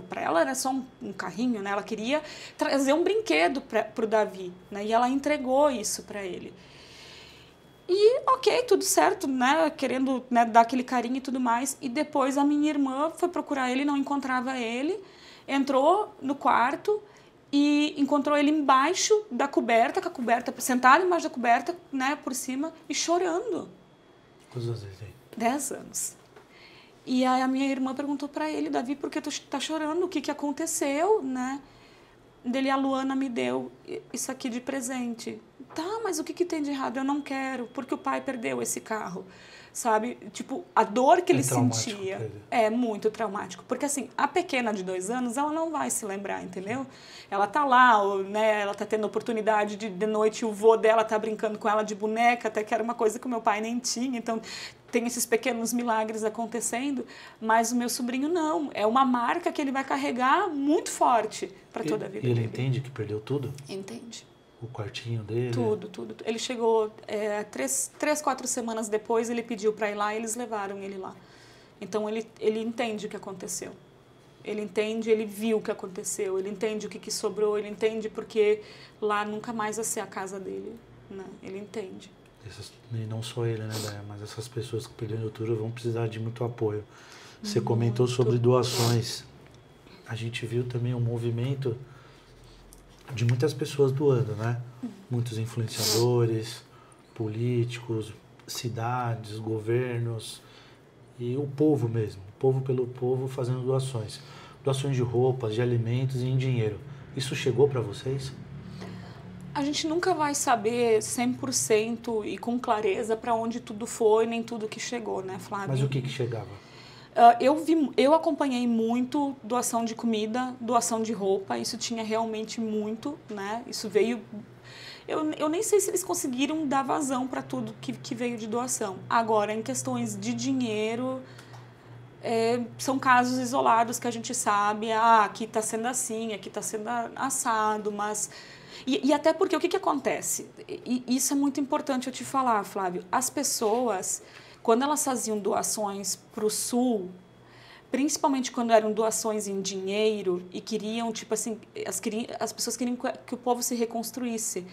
para ela era só um carrinho, né, ela queria trazer um brinquedo para o Davi, né, e ela entregou isso para ele. E, ok, tudo certo, né, querendo, né, dar aquele carinho e tudo mais. E depois a minha irmã foi procurar ele, não encontrava ele, entrou no quarto e encontrou ele embaixo da coberta, com a coberta, sentado embaixo da coberta, né, por cima, e chorando. Quantos anos ele tem? 10 anos. E aí a minha irmã perguntou para ele, Davi, por que tu tá chorando? O que aconteceu, né? Dele, a Luana me deu isso aqui de presente. Tá, mas o que tem de errado? Eu não quero, porque o pai perdeu esse carro. Sabe? Tipo, a dor que ele sentia é muito traumático. Porque, assim, a pequena de 2 anos, ela não vai se lembrar, entendeu? Ela tá lá, né? Ela tá tendo oportunidade de noite, o vô dela tá brincando com ela de boneca, até que era uma coisa que o meu pai nem tinha. Então, tem esses pequenos milagres acontecendo, mas o meu sobrinho não. É uma marca que ele vai carregar muito forte para toda a vida dele. E ele entende que perdeu tudo? Entende. O quartinho dele? Tudo. Ele chegou 4 semanas depois, ele pediu para ir lá e eles levaram ele lá. Então, ele entende o que aconteceu. Ele entende, ele viu o que aconteceu, ele entende o que sobrou, ele entende porque lá nunca mais vai ser a casa dele, né? Ele entende. E não só ele, né, Daya? Mas essas pessoas que perderam tudo vão precisar de muito apoio. Você comentou sobre doações. A gente viu também um movimento de muitas pessoas doando, né? Muitos influenciadores, políticos, cidades, governos e o povo mesmo, o povo pelo povo fazendo doações. Doações de roupas, de alimentos e em dinheiro. Isso chegou para vocês? A gente nunca vai saber 100% e com clareza para onde tudo foi, nem tudo que chegou, né, Flávio? Mas o que chegava? Eu acompanhei muito doação de comida, doação de roupa, isso tinha realmente muito, né? Isso veio... eu nem sei se eles conseguiram dar vazão para tudo que veio de doação. Agora, em questões de dinheiro, são casos isolados que a gente sabe, aqui está sendo assim, aqui está sendo assado, mas... E até porque, o que acontece? E isso é muito importante eu te falar, Flávio. As pessoas, quando elas faziam doações para o Sul, principalmente quando eram doações em dinheiro e queriam, tipo assim, as pessoas queriam que o povo se reconstruísse.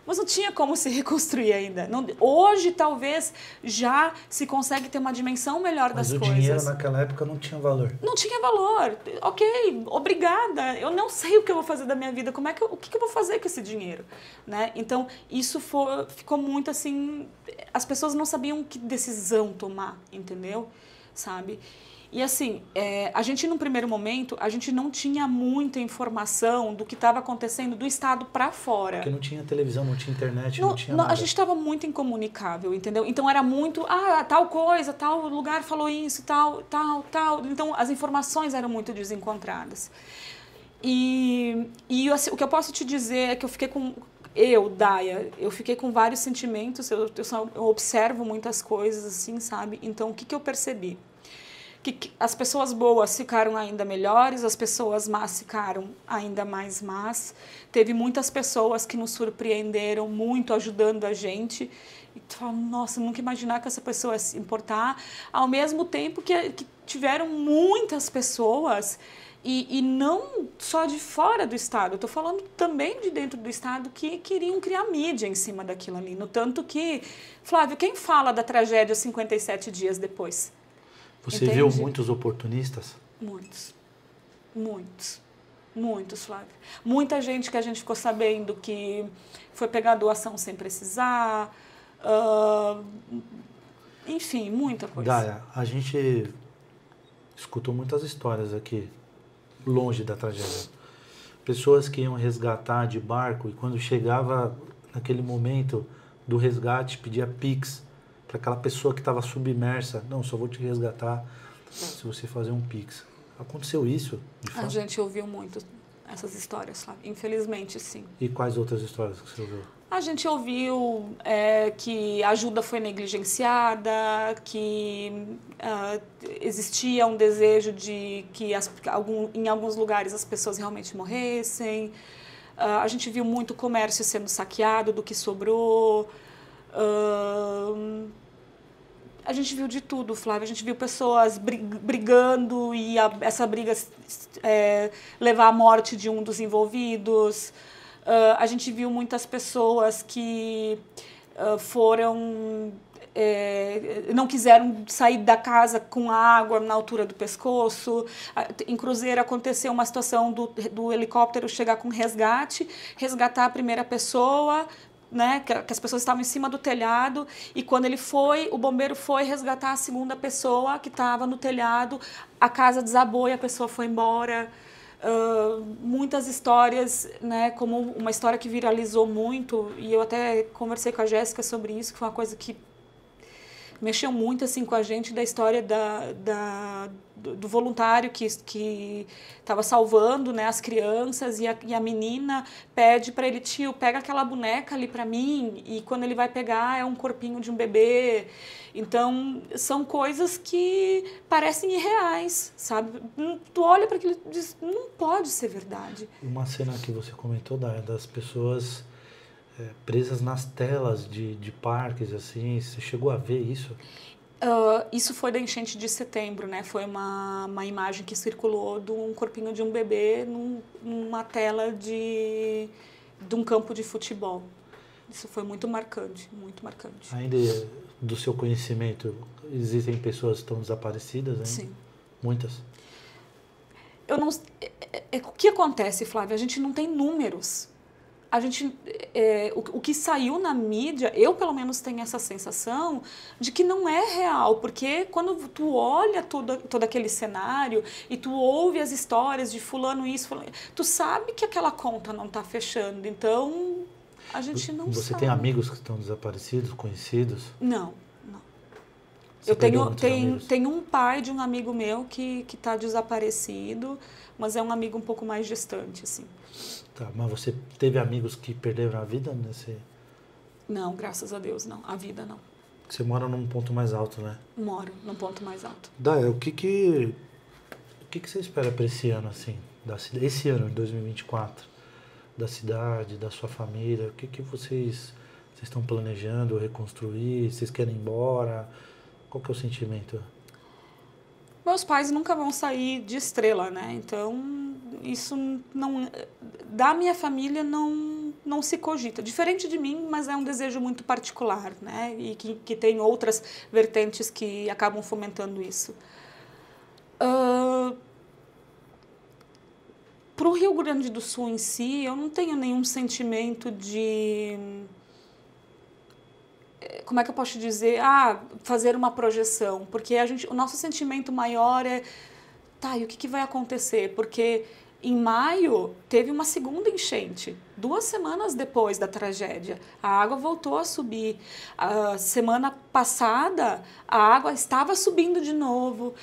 Mas não tinha como se reconstruir ainda. Não, hoje, talvez, já se consegue ter uma dimensão melhor das coisas. Mas o dinheiro naquela época não tinha valor. Não tinha valor. Ok, obrigada. Eu não sei o que eu vou fazer da minha vida. O que eu vou fazer com esse dinheiro? Né? Então, isso ficou muito assim... As pessoas não sabiam que decisão tomar, entendeu? Sabe? E assim, a gente, num primeiro momento, a gente não tinha muita informação do que estava acontecendo do estado para fora. Porque não tinha televisão, não tinha internet, não tinha nada. A gente estava muito incomunicável, entendeu? Então era muito, tal coisa, tal lugar falou isso, tal. Então as informações eram muito desencontradas. E assim, o que eu posso te dizer é que eu fiquei com... Daya, eu fiquei com vários sentimentos, eu observo muitas coisas, assim, sabe? Então, o que eu percebi? Que as pessoas boas ficaram ainda melhores, as pessoas más ficaram ainda mais más. Teve muitas pessoas que nos surpreenderam muito, ajudando a gente. E tu fala, nossa, nunca imaginar que essa pessoa ia se importar. Ao mesmo tempo que tiveram muitas pessoas, e não só de fora do estado, eu estou falando também de dentro do estado, que queriam criar mídia em cima daquilo ali. No tanto que, Flávio, quem fala da tragédia 57 dias depois? Você viu muitos oportunistas? Muitos, Flávio. Muita gente que a gente ficou sabendo que foi pegar doação sem precisar, enfim, muita coisa. Daya, a gente escutou muitas histórias aqui, longe da tragédia. Pessoas que iam resgatar de barco e quando chegava naquele momento do resgate, pedia Pix para aquela pessoa que estava submersa. Não, só vou te resgatar se você fazer um Pix. Aconteceu isso? A gente ouviu muito essas histórias, sabe? Infelizmente, sim. E quais outras histórias que você ouviu? A gente ouviu que a ajuda foi negligenciada, que existia um desejo de que em alguns lugares as pessoas realmente morressem. A gente viu muito comércio sendo saqueado do que sobrou. A gente viu de tudo, Flávia. A gente viu pessoas brigando e essa briga levar à morte de um dos envolvidos. A gente viu muitas pessoas que não quiseram sair da casa com água na altura do pescoço. Em Cruzeiro aconteceu uma situação do helicóptero chegar com resgatar a primeira pessoa, né, que as pessoas estavam em cima do telhado, e quando o bombeiro foi resgatar a segunda pessoa que estava no telhado, a casa desabou e a pessoa foi embora. Muitas histórias, né, como uma história que viralizou muito, e eu até conversei com a Jéssica sobre isso, que foi uma coisa que mexeu muito assim, com a gente, da história do voluntário que estava salvando, né, as crianças, e a menina pede para ele, tio, pega aquela boneca ali para mim, e quando ele vai pegar é um corpinho de um bebê. Então, são coisas que parecem irreais, sabe? Tu olha para aquilo e diz, não pode ser verdade. Uma cena que você comentou, das pessoas presas nas telas de parques, assim, você chegou a ver isso? Isso foi da enchente de setembro, né? Foi uma imagem que circulou de um corpinho de um bebê numa tela de um campo de futebol. Isso foi muito marcante, muito marcante. Ainda do seu conhecimento, existem pessoas que estão desaparecidas ainda? Sim. Muitas? O que acontece, Flávia? A gente não tem números. O que saiu na mídia, eu pelo menos tenho essa sensação de que não é real, porque quando tu olha todo aquele cenário e tu ouve as histórias de fulano isso, fulano, tu sabe que aquela conta não está fechando, então a gente não sabe. Você tem amigos que estão desaparecidos, conhecidos? Não. Eu tenho um pai de um amigo meu que está desaparecido, mas é um amigo um pouco mais distante, assim. Tá, mas você teve amigos que perderam a vida nesse... Não, graças a Deus, não. A vida, não. Você mora num ponto mais alto, né? Moro num ponto mais alto. Daya, o que você espera para esse ano, assim? Esse ano, de 2024? Da cidade, da sua família? O que vocês estão planejando reconstruir? Vocês querem ir embora? Qual que é o sentimento? Meus pais nunca vão sair de Estrela, né? Então, isso não... Da minha família não se cogita. Diferente de mim, mas é um desejo muito particular, né? E que tem outras vertentes que acabam fomentando isso. Para o Rio Grande do Sul em si, eu não tenho nenhum sentimento de... Como é que eu posso dizer? Fazer uma projeção. Porque o nosso sentimento maior é... Tá, e o que vai acontecer? Porque em maio teve uma segunda enchente. 2 semanas depois da tragédia. A água voltou a subir. A semana passada, a água estava subindo de novo.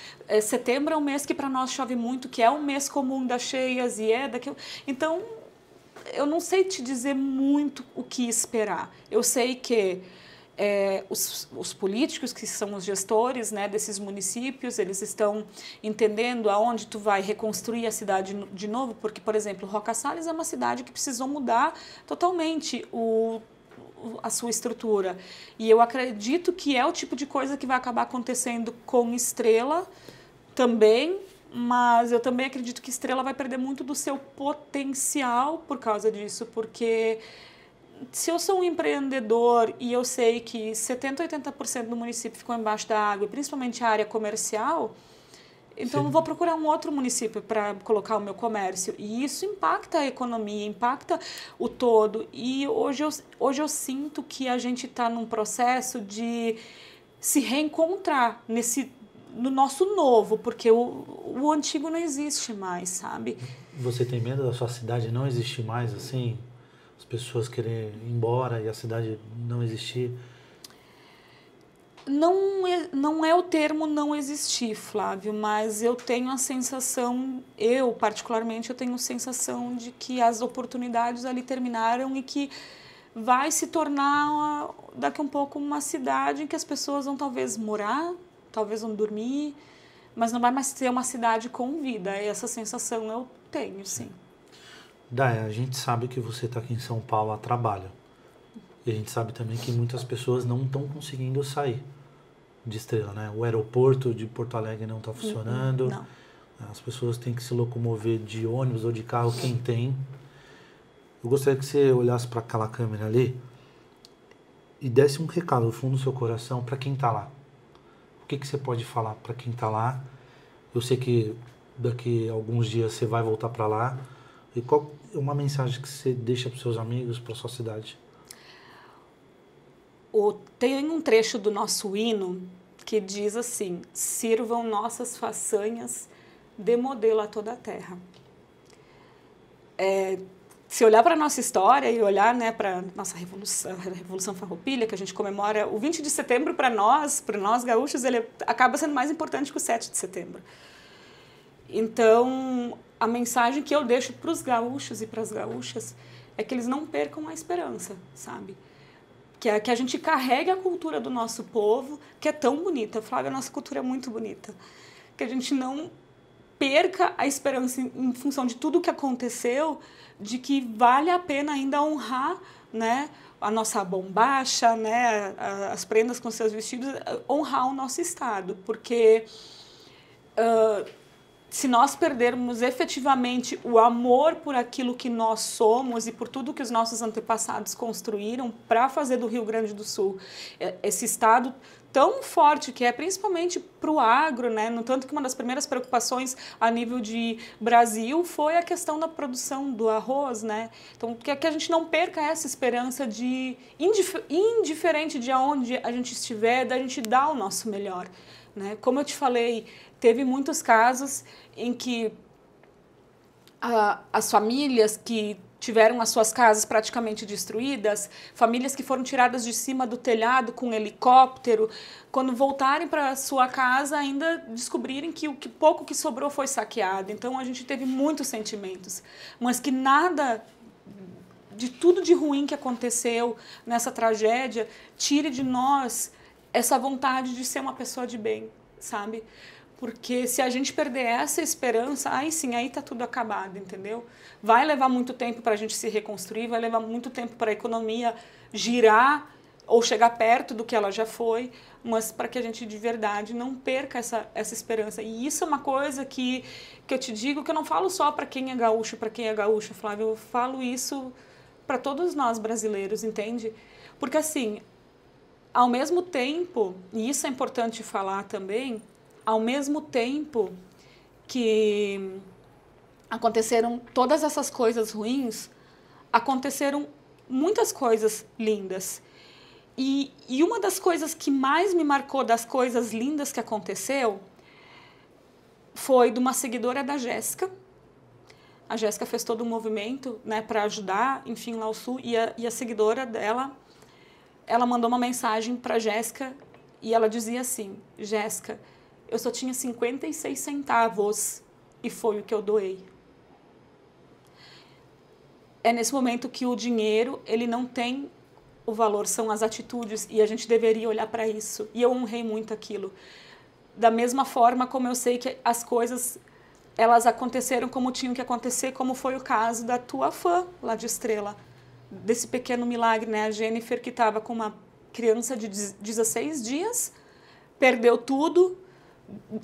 Setembro é um mês que para nós chove muito, que é um mês comum das cheias e daquilo. Então, eu não sei te dizer muito o que esperar. Eu sei que os políticos, que são os gestores, né, desses municípios, eles estão entendendo aonde tu vai reconstruir a cidade de novo, porque, por exemplo, Roca Sales é uma cidade que precisou mudar totalmente a sua estrutura. E eu acredito que é o tipo de coisa que vai acabar acontecendo com Estrela também, mas eu também acredito que Estrela vai perder muito do seu potencial por causa disso, porque... Se eu sou um empreendedor e eu sei que 70%, 80% do município ficou embaixo da água, principalmente a área comercial, então eu vou procurar um outro município para colocar o meu comércio. E isso impacta a economia, impacta o todo. E hoje eu sinto que a gente está num processo de se reencontrar no nosso novo, porque o antigo não existe mais, sabe? Você tem medo da sua cidade não existir mais, assim? As pessoas querem ir embora e a cidade não existir? Não é o termo não existir, Flávio, mas eu tenho a sensação, particularmente, eu tenho a sensação de que as oportunidades ali terminaram e que vai se tornar daqui a um pouco uma cidade em que as pessoas vão talvez morar, talvez vão dormir, mas não vai mais ser uma cidade com vida. Essa sensação eu tenho, sim. Daya, a gente sabe que você está aqui em São Paulo a trabalho. E a gente sabe também que muitas pessoas não estão conseguindo sair de Estrela, né? O aeroporto de Porto Alegre não está funcionando. Não. As pessoas têm que se locomover de ônibus ou de carro, quem tem. Eu gostaria que você olhasse para aquela câmera ali e desse um recado do fundo do seu coração para quem está lá. O que você pode falar para quem está lá? Eu sei que daqui a alguns dias você vai voltar para lá. E qual é uma mensagem que você deixa para os seus amigos, para a sua cidade? Tem um trecho do nosso hino que diz assim: sirvam nossas façanhas de modelo a toda a terra. Se olhar para a nossa história e olhar, né, para a nossa Revolução Farroupilha, que a gente comemora, o 20 de setembro para nós gaúchos, ele acaba sendo mais importante que o 7 de setembro. Então, a mensagem que eu deixo para os gaúchos e para as gaúchas é que eles não percam a esperança, sabe? Que a gente carregue a cultura do nosso povo, que é tão bonita. Flávia, a nossa cultura é muito bonita. Que a gente não perca a esperança em função de tudo que aconteceu, de que vale a pena ainda honrar, né, a nossa bombacha, né, as prendas com seus vestidos, honrar o nosso estado. Porque... se nós perdermos efetivamente o amor por aquilo que nós somos e por tudo que os nossos antepassados construíram para fazer do Rio Grande do Sul esse estado tão forte que é, principalmente para o agro, né? No tanto que uma das primeiras preocupações a nível de Brasil foi a questão da produção do arroz, né? Então, que a gente não perca essa esperança de, indiferente de onde a gente estiver, da gente dar o nosso melhor, né? Como eu te falei, teve muitos casos em que as famílias que tiveram as suas casas praticamente destruídas, famílias que foram tiradas de cima do telhado com um helicóptero, quando voltarem para sua casa ainda descobrirem que o pouco que sobrou foi saqueado. Então a gente teve muitos sentimentos, mas que nada de tudo de ruim que aconteceu nessa tragédia tire de nós essa vontade de ser uma pessoa de bem, sabe? Porque se a gente perder essa esperança, aí sim, aí tá tudo acabado, entendeu? Vai levar muito tempo para a gente se reconstruir, vai levar muito tempo para a economia girar ou chegar perto do que ela já foi, mas para que a gente de verdade não perca essa esperança. E isso é uma coisa que eu te digo, que eu não falo só para quem é gaúcho, Flávio, eu falo isso para todos nós brasileiros, entende? Porque assim, ao mesmo tempo, e isso é importante falar também, ao mesmo tempo que aconteceram todas essas coisas ruins, aconteceram muitas coisas lindas. E uma das coisas que mais me marcou das coisas lindas que aconteceu foi de uma seguidora da Jéssica. A Jéssica fez todo um movimento, né, para ajudar, enfim, lá ao sul, e a seguidora dela, ela mandou uma mensagem para a Jéssica e ela dizia assim: Jéssica, eu só tinha 56 centavos e foi o que eu doei. É nesse momento que o dinheiro, ele não tem o valor, são as atitudes, e a gente deveria olhar para isso. E eu honrei muito aquilo. Da mesma forma como eu sei que as coisas, elas aconteceram como tinham que acontecer, como foi o caso da tua fã lá de Estrela, desse pequeno milagre, né? A Jennifer, que estava com uma criança de 16 dias, perdeu tudo,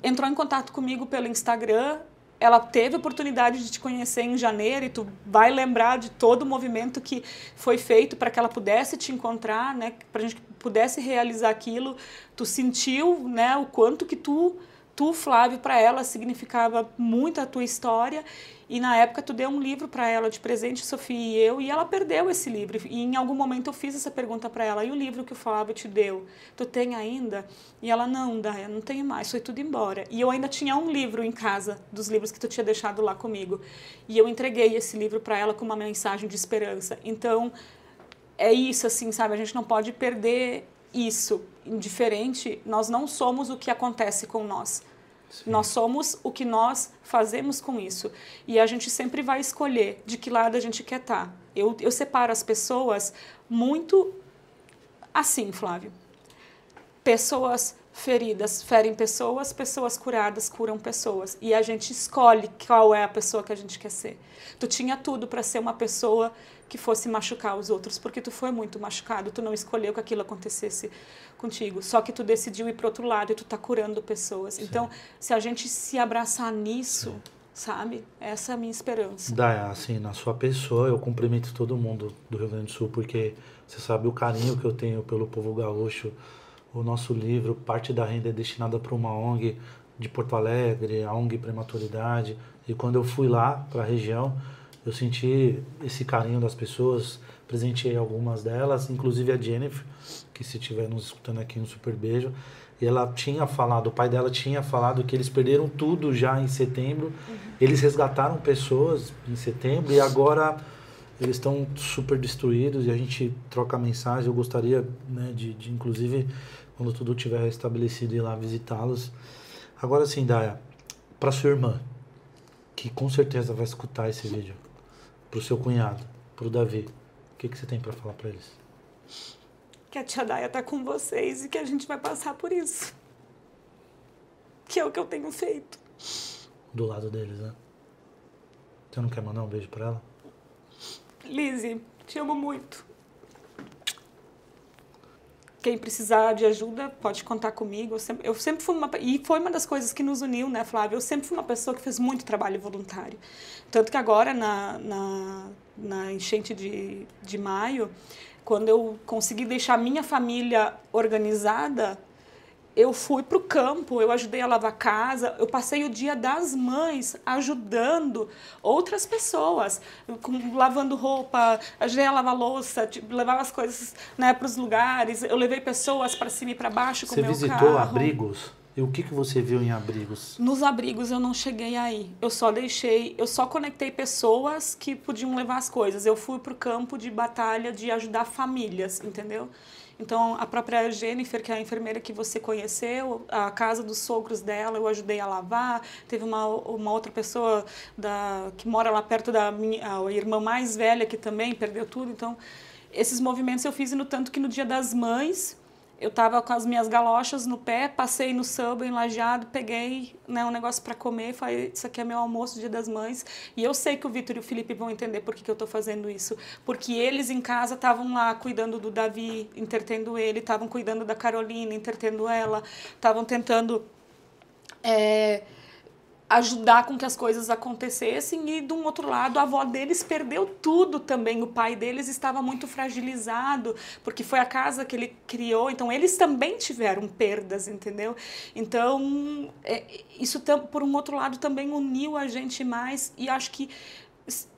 entrou em contato comigo pelo Instagram, ela teve a oportunidade de te conhecer em janeiro e tu vai lembrar de todo o movimento que foi feito para que ela pudesse te encontrar, né? Para a gente pudesse realizar aquilo. Tu sentiu, né, o quanto que tu, Flávio, para ela significava muito a tua história. E na época tu deu um livro para ela de presente, Sofia e eu, e ela perdeu esse livro. E em algum momento eu fiz essa pergunta para ela: e o livro que o Flávio te deu, tu tem ainda? E ela: não, Daya, não tenho mais, foi tudo embora. E eu ainda tinha um livro em casa, dos livros que tu tinha deixado lá comigo. E eu entreguei esse livro para ela com uma mensagem de esperança. Então, é isso, assim, sabe? A gente não pode perder isso. Indiferente, nós não somos o que acontece com nós. Sim. Nós somos o que nós fazemos com isso. E a gente sempre vai escolher de que lado a gente quer estar. Eu separo as pessoas muito assim, Flávio. Pessoas feridas ferem pessoas, pessoas curadas curam pessoas. E a gente escolhe qual é a pessoa que a gente quer ser. Tu tinha tudo para ser uma pessoa que fosse machucar os outros, porque tu foi muito machucado, tu não escolheu que aquilo acontecesse contigo, só que tu decidiu ir para outro lado e tu tá curando pessoas. Sim. Então, se a gente se abraçar nisso, sim, sabe? Essa é a minha esperança. Daya, assim, na sua pessoa, eu cumprimento todo mundo do Rio Grande do Sul, porque você sabe o carinho que eu tenho pelo povo gaúcho. O nosso livro, parte da renda é destinada para uma ONG de Porto Alegre, a ONG Prematuridade, e quando eu fui lá para a região, eu senti esse carinho das pessoas, presenteei algumas delas, inclusive a Jennifer, que se estiver nos escutando aqui, um super beijo. E ela tinha falado, o pai dela tinha falado que eles perderam tudo já em setembro. Uhum. Eles resgataram pessoas em setembro e agora eles estão super destruídos e a gente troca mensagem. Eu gostaria, né, de inclusive, quando tudo estiver restabelecido, ir lá visitá-los. Agora sim, Daya, para sua irmã, que com certeza vai escutar esse vídeo, para o seu cunhado, para o Davi, o que você tem para falar para eles? Que a tia Daya tá com vocês e que a gente vai passar por isso. Que é o que eu tenho feito. Do lado deles, né? Você não quer mandar um beijo para ela? Lizzy, te amo muito. Quem precisar de ajuda pode contar comigo. Eu sempre fui uma... E foi uma das coisas que nos uniu, né, Flávia? Eu sempre fui uma pessoa que fez muito trabalho voluntário. Tanto que agora, na enchente de maio, quando eu consegui deixar minha família organizada, eu fui para o campo, eu ajudei a lavar casa, eu passei o Dia das Mães ajudando outras pessoas, lavando roupa, ajudei a lavar louça, levava as coisas, né, para os lugares, eu levei pessoas para cima e para baixo com o meu carro. Você visitou abrigos E o que você viu em abrigos? Nos abrigos eu não cheguei aí. Eu só conectei pessoas que podiam levar as coisas. Eu fui para o campo de batalha de ajudar famílias, entendeu? Então, a própria Jennifer, que é a enfermeira que você conheceu, a casa dos sogros dela, eu ajudei a lavar. Teve uma outra pessoa que mora lá perto da a irmã mais velha, que também perdeu tudo. Então, esses movimentos eu fiz, e no tanto que no Dia das Mães, eu estava com as minhas galochas no pé, passei no Subway, em Lajeado, peguei, né, um negócio para comer, falei, isso aqui é meu almoço Dia das Mães. E eu sei que o Vitor e o Felipe vão entender por que eu estou fazendo isso. Porque eles em casa estavam lá cuidando do Davi, entretendo ele, estavam cuidando da Carolina, entretendo ela, estavam tentando ajudar com que as coisas acontecessem. E, de um outro lado, a avó deles perdeu tudo também. O pai deles estava muito fragilizado, porque foi a casa que ele criou. Então, eles também tiveram perdas, entendeu? Então, isso, por um outro lado, também uniu a gente mais. E acho que,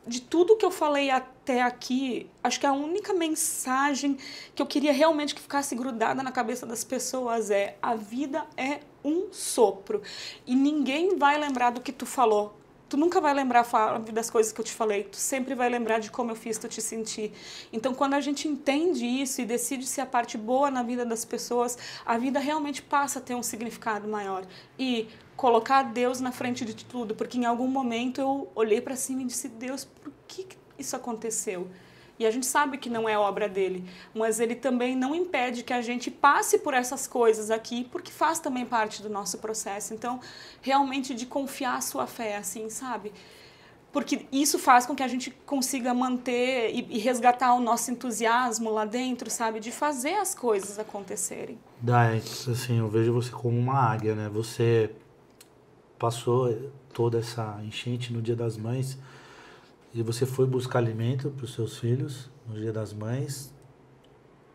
de tudo que eu falei até aqui, acho que a única mensagem que eu queria realmente que ficasse grudada na cabeça das pessoas é: a vida é um sopro. E ninguém vai lembrar do que tu falou. Tu nunca vai lembrar das coisas que eu te falei. Tu sempre vai lembrar de como eu fiz tu te sentir. Então, quando a gente entende isso e decide ser a parte boa na vida das pessoas, a vida realmente passa a ter um significado maior. E colocar Deus na frente de tudo. Porque em algum momento eu olhei para cima e disse: Deus, por que isso aconteceu? E a gente sabe que não é obra dele, mas ele também não impede que a gente passe por essas coisas aqui, porque faz também parte do nosso processo. Então, realmente, de confiar a sua fé, assim, sabe? Porque isso faz com que a gente consiga manter e resgatar o nosso entusiasmo lá dentro, sabe? De fazer as coisas acontecerem. Assim, eu vejo você como uma águia, né? Você passou toda essa enchente no Dia das Mães, e você foi buscar alimento para os seus filhos no Dia das Mães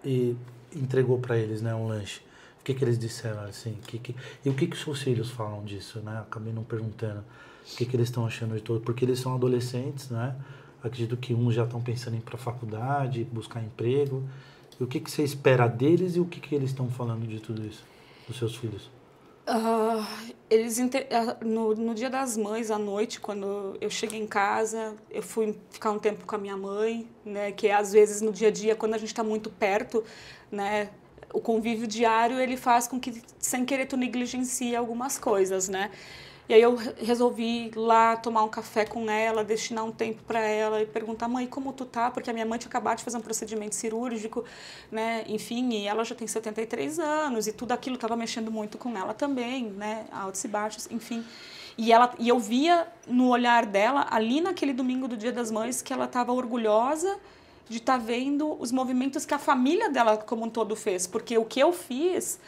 e entregou para eles, né, um lanche. O que eles disseram, assim? E o que os seus filhos falam disso, né? Acabei não perguntando. O que eles estão achando de tudo? Porque eles são adolescentes, né? Acredito que uns já estão pensando em ir para a faculdade, buscar emprego. E o que você espera deles e o que eles estão falando de tudo isso, dos seus filhos? No Dia das Mães, à noite, quando eu cheguei em casa, eu fui ficar um tempo com a minha mãe, né? Que às vezes no dia a dia, quando a gente está muito perto, né? O convívio diário, ele faz com que, sem querer, tu negligencie algumas coisas, né? E aí eu resolvi ir lá tomar um café com ela, destinar um tempo para ela e perguntar: mãe, como tu tá? Porque a minha mãe tinha acabado de fazer um procedimento cirúrgico, né? Enfim, e ela já tem 73 anos e tudo aquilo estava mexendo muito com ela também, né? Altos e baixos, enfim. E eu via no olhar dela, ali naquele domingo do Dia das Mães, que ela estava orgulhosa de estar vendo os movimentos que a família dela como um todo fez. Porque o que eu fiz,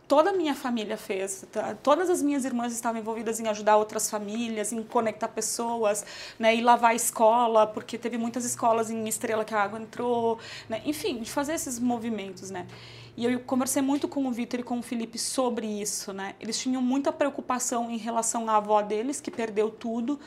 toda a minha família fez. Tá? Todas as minhas irmãs estavam envolvidas em ajudar outras famílias, em conectar pessoas, né? E lavar a escola, porque teve muitas escolas em Estrela que a água entrou, né? Enfim, de fazer esses movimentos, né? E eu conversei muito com o Vitor e com o Felipe sobre isso, né? Eles tinham muita preocupação em relação à avó deles, que perdeu tudo,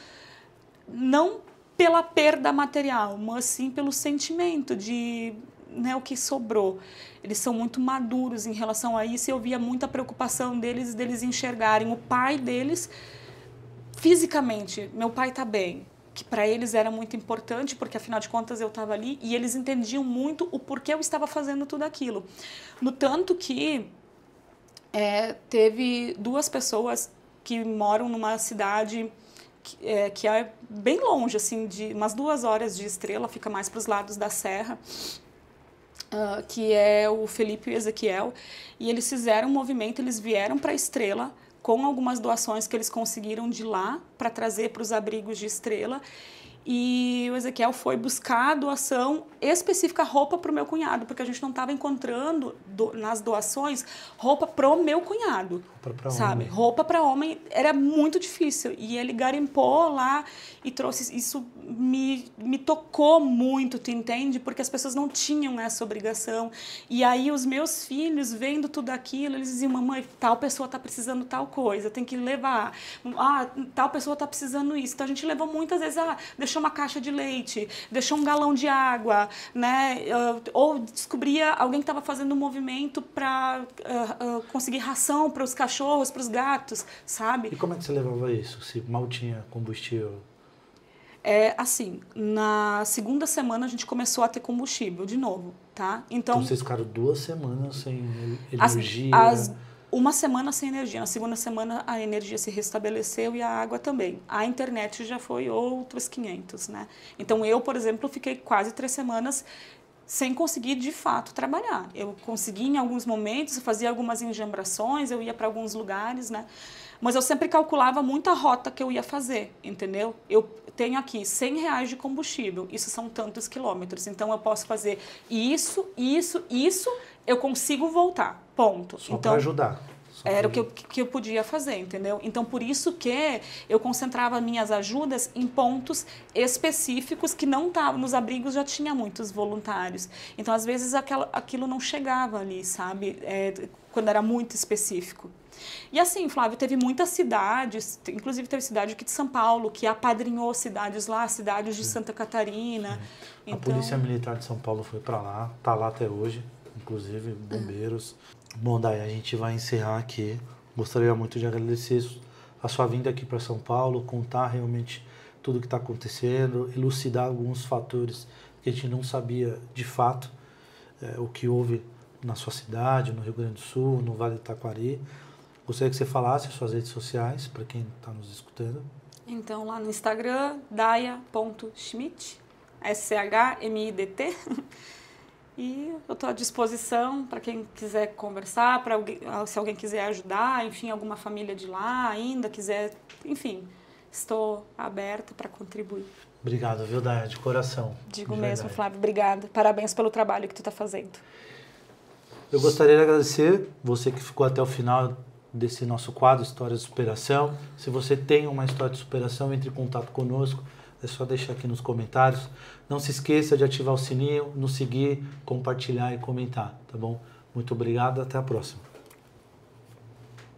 não pela perda material, mas sim pelo sentimento de, né, o que sobrou. Eles são muito maduros em relação a isso, e eu via muita preocupação deles enxergarem o pai deles fisicamente. Meu pai está bem, que para eles era muito importante, porque afinal de contas eu estava ali, e eles entendiam muito o porquê eu estava fazendo tudo aquilo. No tanto que teve 2 pessoas que moram numa cidade que é bem longe, assim, de umas 2 horas de Estrela, fica mais para os lados da serra, que é o Felipe e o Ezequiel, e eles fizeram um movimento, eles vieram para Estrela com algumas doações que eles conseguiram de lá para trazer para os abrigos de Estrela. E o Ezequiel foi buscar a doação específica, roupa para o meu cunhado, porque a gente não estava encontrando nas doações roupa para o meu cunhado, sabe? Roupa para homem era muito difícil, e ele garimpou lá e trouxe. Isso me tocou muito, tu entende? Porque as pessoas não tinham essa obrigação. E aí os meus filhos, vendo tudo aquilo, eles diziam: mamãe, tal pessoa está precisando tal coisa, tem que levar. Tal pessoa está precisando isso. Então a gente levou muitas vezes: deixa deixou uma caixa de leite, deixou um galão de água, né? Ou descobria alguém que estava fazendo um movimento para conseguir ração para os cachorros, para os gatos, sabe? E como é que você levava isso, se mal tinha combustível? Assim, na segunda semana a gente começou a ter combustível de novo, tá? Então vocês ficaram 2 semanas sem energia? Uma semana sem energia. Na segunda semana a energia se restabeleceu e a água também. A internet já foi outros 500, né? Então eu, por exemplo, fiquei quase 3 semanas sem conseguir de fato trabalhar. Eu consegui em alguns momentos, eu fazia algumas enjambrações, eu ia para alguns lugares, né? Mas eu sempre calculava muito a rota que eu ia fazer, entendeu? Eu tenho aqui R$100 de combustível, isso são tantos quilômetros, então eu posso fazer isso, eu consigo voltar, ponto. Só então, para ajudar. Era o que eu podia fazer, entendeu? Então, por isso que eu concentrava minhas ajudas em pontos específicos que não estavam. Nos abrigos já tinha muitos voluntários. Então, às vezes, aquilo não chegava ali, sabe? Quando era muito específico. E assim, Flávio, teve muitas cidades, inclusive teve cidade aqui de São Paulo, que apadrinhou cidades lá, cidades de Santa Catarina. Então, a Polícia Militar de São Paulo foi para lá, tá lá até hoje, inclusive bombeiros. Bom, Day, a gente vai encerrar aqui. Gostaria muito de agradecer a sua vinda aqui para São Paulo, contar realmente tudo o que está acontecendo, elucidar alguns fatores que a gente não sabia de fato, o que houve na sua cidade, no Rio Grande do Sul, no Vale do Taquari. Gostaria que você falasse as suas redes sociais, para quem está nos escutando. Então, lá no Instagram, daia.schmidt, SCHMIDT. E eu estou à disposição para quem quiser conversar, se alguém quiser ajudar, enfim, alguma família de lá ainda quiser, enfim, estou aberta para contribuir. Obrigado, viu, Daia, de coração. Digo mesmo, Flávio, obrigada. Parabéns pelo trabalho que tu está fazendo. Eu gostaria de agradecer você que ficou até o final desse nosso quadro Histórias de Superação. Se você tem uma história de superação, entre em contato conosco. É só deixar aqui nos comentários. Não se esqueça de ativar o sininho, nos seguir, compartilhar e comentar, tá bom? Muito obrigado, até a próxima.